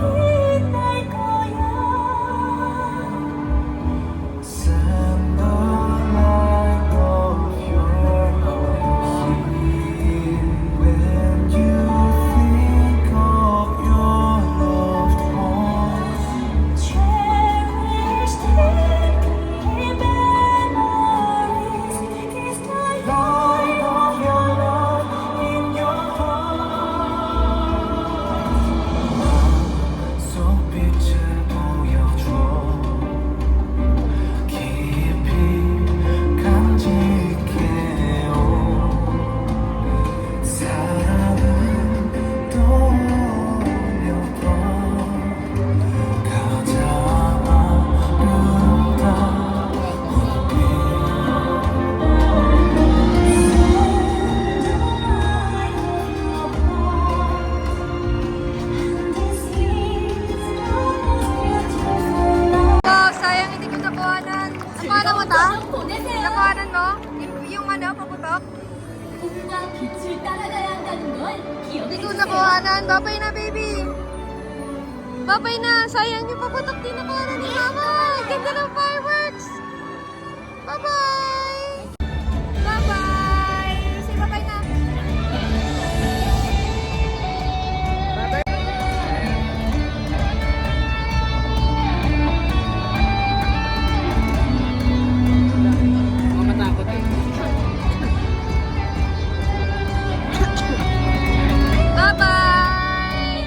[SPEAKER 2] 빛날 거야.
[SPEAKER 11] Send the light of your heart when you think of your loved ones.
[SPEAKER 2] Cherished happy memories is the
[SPEAKER 11] Light of your love in your heart. 손빛을 보여줘. 깊이 간직해요. 사랑은 떠올려봐. 가장 아름다운 빛.
[SPEAKER 1] Oh, sayang hindi ko nakuhanan. Nakuhanan mo ta? Nakuhanan mo? Yung ano, paputok?
[SPEAKER 2] 꿈과 빛을 따라가야 한다는 걸
[SPEAKER 1] Hindi ko
[SPEAKER 2] 기억해주세요.
[SPEAKER 1] nakuhanan. Babay na, baby. Babay na. Sayang yung paputok din nakuhanan ni Mama. Ganda ng fireworks. Bye-bye. Bye-bye. Say bye-bye na. Bye-bye.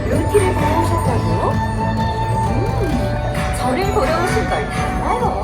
[SPEAKER 2] 루티를 보러 오셨다고요? 저를 보러 오신 걸 알아요.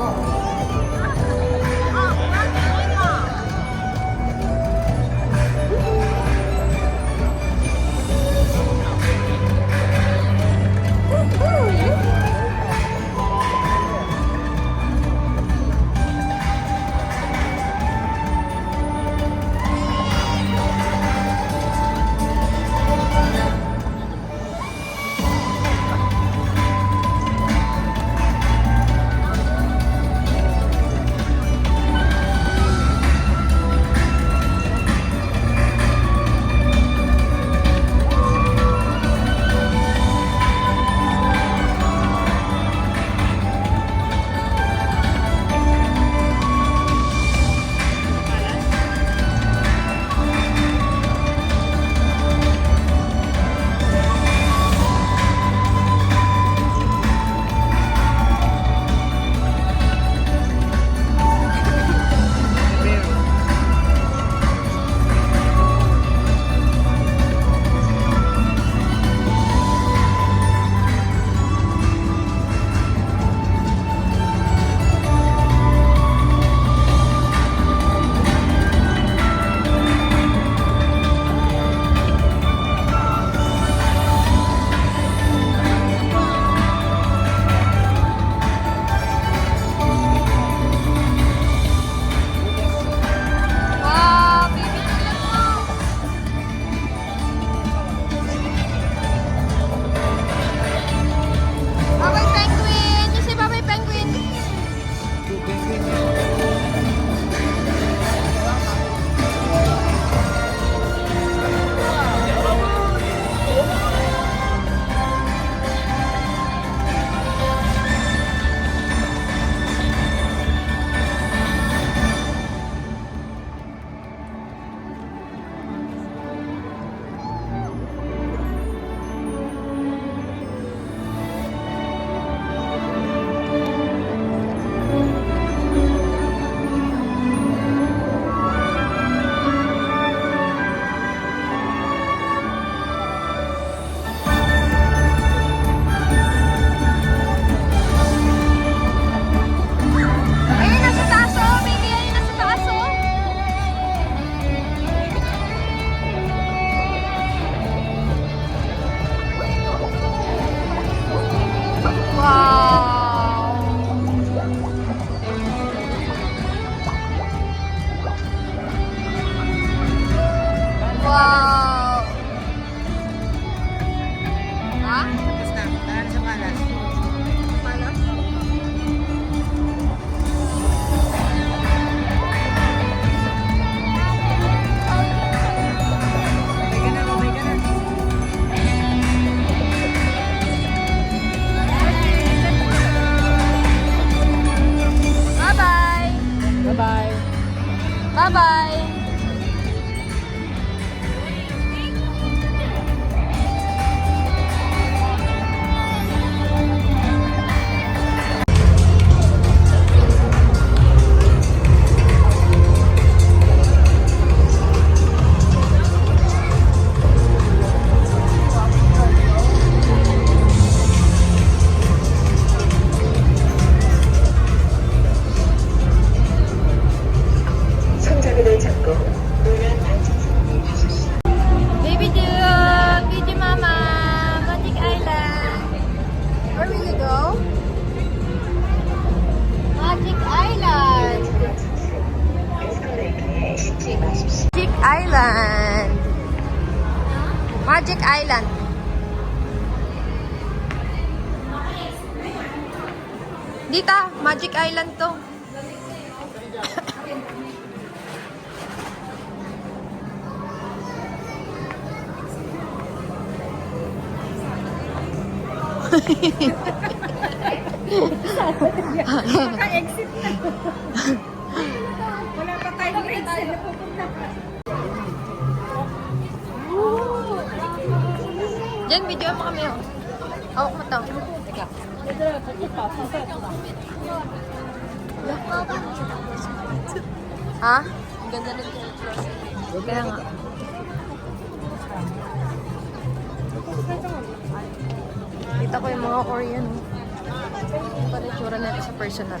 [SPEAKER 1] Bye-bye, penguin! You say bye-bye, penguin! Ayun, nasa taas oh! Baby, ayun, nasa taas oh! Wow! Wow! Ha? Basta, tara sa malas. Malas? Bye-bye!
[SPEAKER 3] Bye-bye.
[SPEAKER 1] Bye-bye! Baby dude, Baby Mama, Magic Island. Where will you go? Magic Island. Magic Island. Magic Island. Dita, Magic Island to.
[SPEAKER 4] Naka-exit na. Wala pa tayong exit. Napupunta pa.
[SPEAKER 1] Jen, video mo kami oh. Hawak mo to. Teka. Ha? Ang ganda ng close. Kaya nga. Nakita ko yung mga Korean. Pala itsura natin sa personal.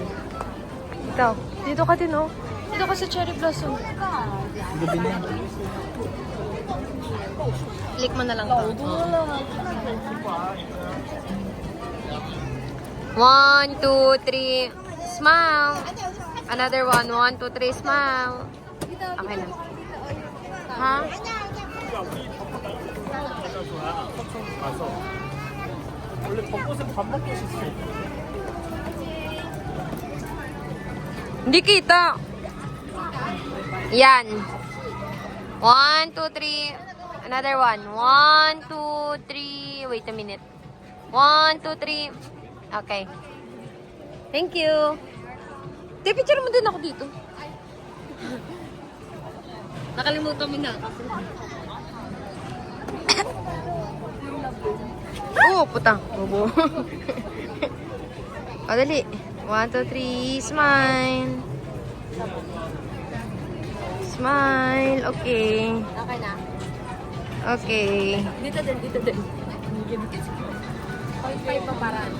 [SPEAKER 1] Ikaw, dito ka din, oh. Dito ka sa Cherry Blossom.
[SPEAKER 5] Gabi na.
[SPEAKER 1] Click mo na lang to. 1, 2, 3, smile. Another one. 1, 2, 3, smile. Okay na. Ha?
[SPEAKER 6] 원래 벚꽃은 밤밖에 없어.
[SPEAKER 1] Hindi kita. Yan. 1, 2, 3. Another one. 1, 2, 3. Wait a minute. 1, 2, 3. Okay. Thank you. Te, picture mo din ako dito. Nakalimutan mo na. Oh, putang. Bobo. O, dali. 1, 2, 3. Smile. Smile. Okay.
[SPEAKER 3] Okay na.
[SPEAKER 1] Okay.
[SPEAKER 3] Dito din, dito din. Pay pa paraan.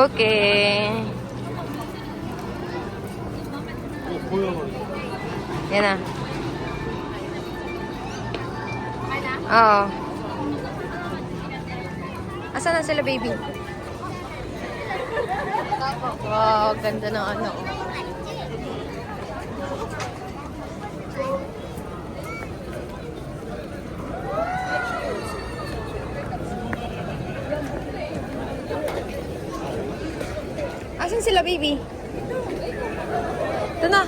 [SPEAKER 1] Okay. Yan na. Oo. Asan na sila, baby? Wow, ganda ng ano. Asan sila, baby? Ito na.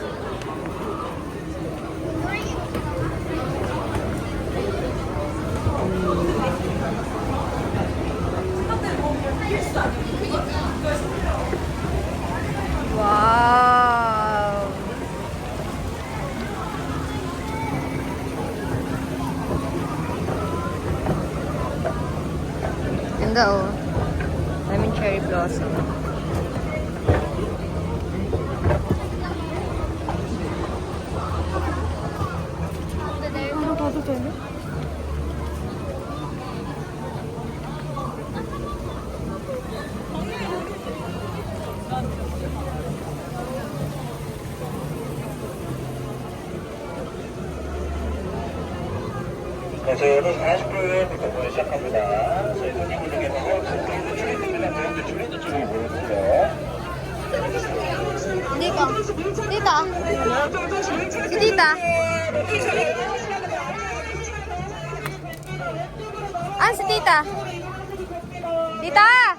[SPEAKER 1] Wow! Ganda, oh. Daming cherry blossom.
[SPEAKER 10] 네, 저희는 40분 공부를 시작합니다. 저희 손님분들께서 스테이지 줄이 있습니다. 저희들 줄이 이쪽으로 모여주세요.
[SPEAKER 1] Dito. Tita. Si tita. Ah, si tita. Tita!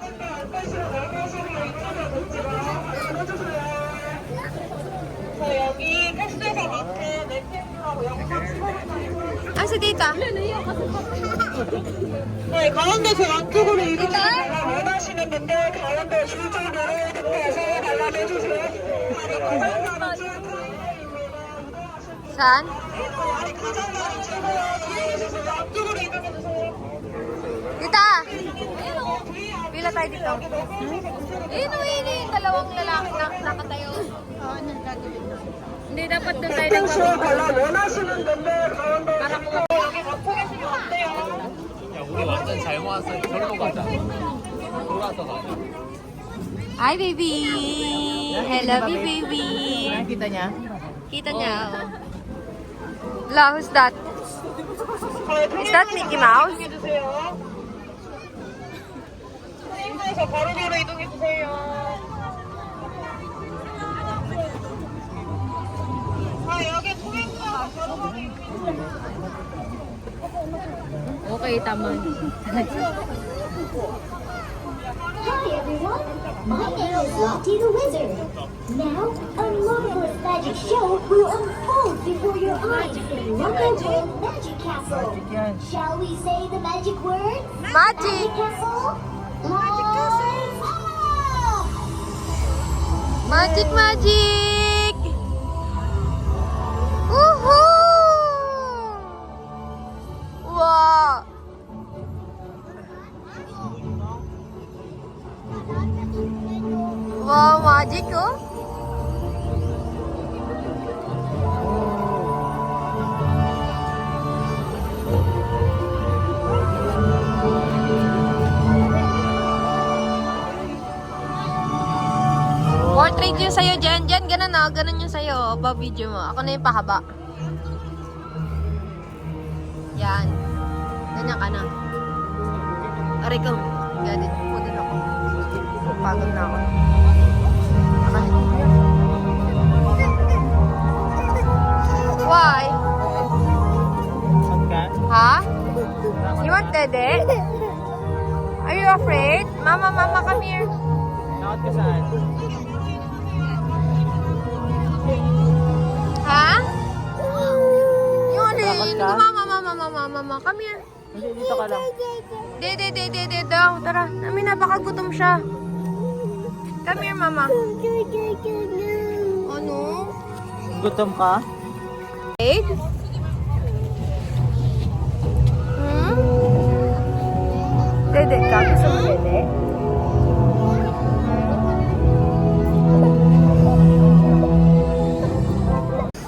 [SPEAKER 9] 여기 패스에서 밑에 넷핑하고 영상 찍어주세요.
[SPEAKER 1] Ah, si tita.
[SPEAKER 9] 네, 가운데서 안쪽으로 이동해서 원하시는 분들 가운데 줄쪽으로 들어와서 관람해주세요.
[SPEAKER 1] Saan?
[SPEAKER 9] 아니, 가장 많이 최고야. 이해해주세요. 안쪽으로 이동해주세요.
[SPEAKER 1] Tita! Pila tayo dito. Yun o yun yung dalawang lalaki na nakatayo. Hindi, dapat doon tayo
[SPEAKER 9] 땡쇼 관람 원하시는 분들 가운데 여기 갖고 계시면 어때요?
[SPEAKER 5] 야, 우리 완전 잘 모았어. 절로 가자. 돌아서 가자.
[SPEAKER 1] Hi, baby! Hello, baby!
[SPEAKER 3] Kita niya?
[SPEAKER 1] Kita niya, oh. La, who's that? Is that Mickey Mouse?
[SPEAKER 9] 이동해주세요. 선생님께서 바로 뒤로 이동해주세요. 여기 통행구가 바로 가게
[SPEAKER 3] Okay, tama.
[SPEAKER 2] Hi everyone, my name is Lottie the Wizard. Now, a marvelous magic show will unfold before your eyes in Wonder World Magic Castle. Shall we say the magic word?
[SPEAKER 1] Magic!
[SPEAKER 2] Castle? Magic
[SPEAKER 1] Magic, magic! Woohoo! Wow! Wow, magic, oh! straight yung sa'yo, Jen. Jen, ganun na. Ganun yung sa'yo. Pa-video mo. Ako na yung pahaba. Yan. Ganyan ka na. Aray ko. Ganyan. Upo din ako. Pagod na ako. Why? Ha? You want dede? Are you afraid? Mama, come here.
[SPEAKER 5] Nakot ka saan?
[SPEAKER 1] Ha? Yun eh. Mama, come here.
[SPEAKER 5] Hindi, dito ka lang.
[SPEAKER 1] Dede daw. Tara. Namin napakagutom siya. Come here, mama. Ano?
[SPEAKER 5] Gutom ka?
[SPEAKER 1] Eight? Dede ka? Gusto mo dede?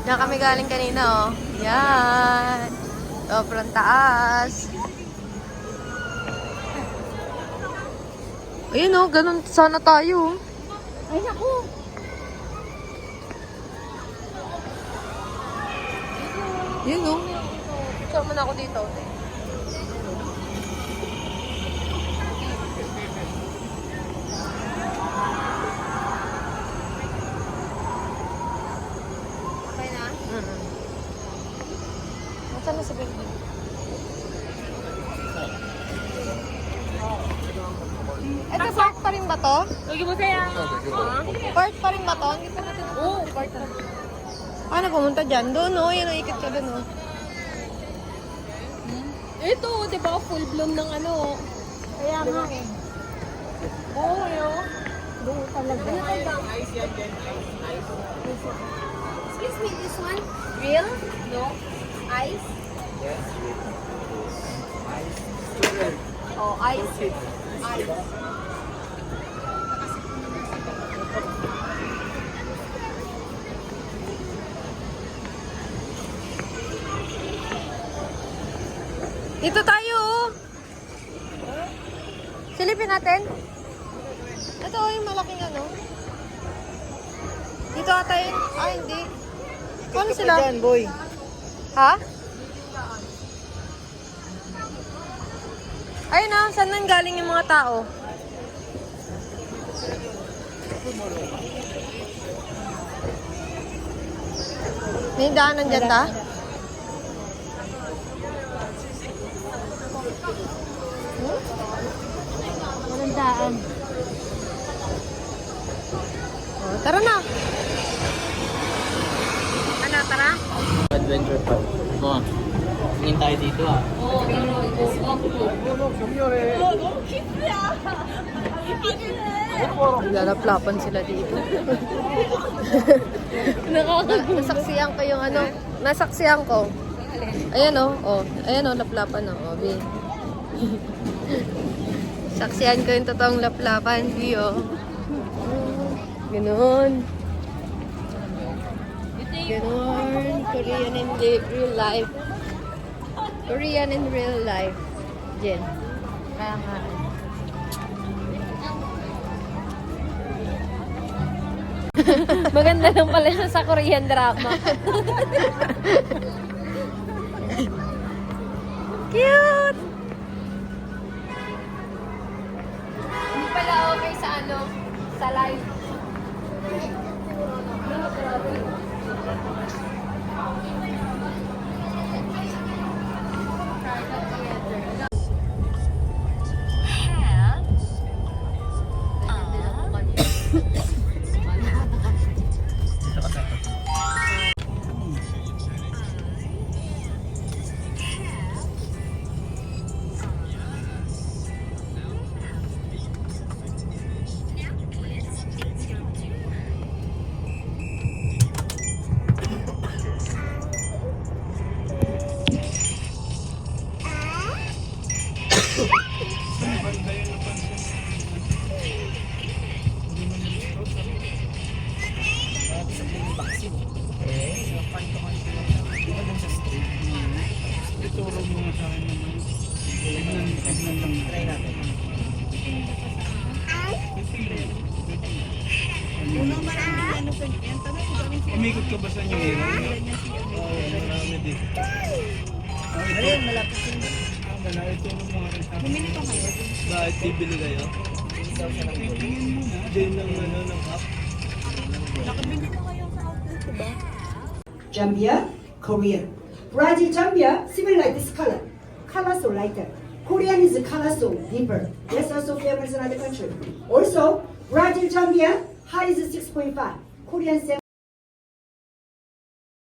[SPEAKER 1] Diyan kami galing kanina, oh. Yan. Sobrang taas. Ayun, oh. Ganun sana tayo, oh.
[SPEAKER 2] Ay, naku.
[SPEAKER 1] Yun, oh. Picture mo na ako dito. Okay na? Nasaan na si baby? Ito, park pa rin ba to?
[SPEAKER 3] Lagi mo saya.
[SPEAKER 1] Park pa rin ba to? Hindi pa natin. Oo, park na. Paano pumunta dyan? Doon, oh. Yan, ikot ka doon, oh.
[SPEAKER 3] Ito, di ba, full bloom ng ano.
[SPEAKER 2] Kaya nga eh.
[SPEAKER 3] Oo, yun.
[SPEAKER 2] Doon talaga.
[SPEAKER 3] Excuse me, this one? Real? No? Ice?
[SPEAKER 5] Yes.
[SPEAKER 3] Oh, ice. Ice.
[SPEAKER 1] Dito tayo, oh. Silipin natin. Ito, oh, yung malaking ano. Dito ata yun. Ah, hindi. Paano sila?
[SPEAKER 5] Dyan, boy.
[SPEAKER 1] Ha? Ayun na, saan nang galing yung mga tao? May daanan dyan ta?
[SPEAKER 2] Walang daan.
[SPEAKER 1] Oh, tara na. Ano, tara?
[SPEAKER 5] Adventure park. Oh. Tingin tayo dito, ah.
[SPEAKER 1] Lalaplapan sila dito. Nasaksiyan ko yung ano. Nasaksiyan ko. Ayan, oh. Oh. Ayan, oh. Laplapan, oh. Obi. Saksiyan ko yung totoong laplapan. View. Ganon. Ganon. Korean in real life. Korean in real life. Jen. Kaya nga. Maganda lang pala yun sa Korean drama. Cute! Hindi pala okay sa ano, sa live.
[SPEAKER 2] Uno ba lang?
[SPEAKER 6] Umikot ka ba sa New Era? Oo, marami din. Ayun, malapit yun. Malapit yun mga rin sa akin. Bumili pa kayo? Bakit bibili kayo? Tingin muna. Diyan ng ng cup. Nakabili na kayo sa outlet, diba?
[SPEAKER 4] Zambia, Korea. Brazil, Zambia, similar like this color. Color so lighter. Korean is color so deeper. That's also famous in other country. Also, Brazil, Zambia, height is 6.5. Korean 7.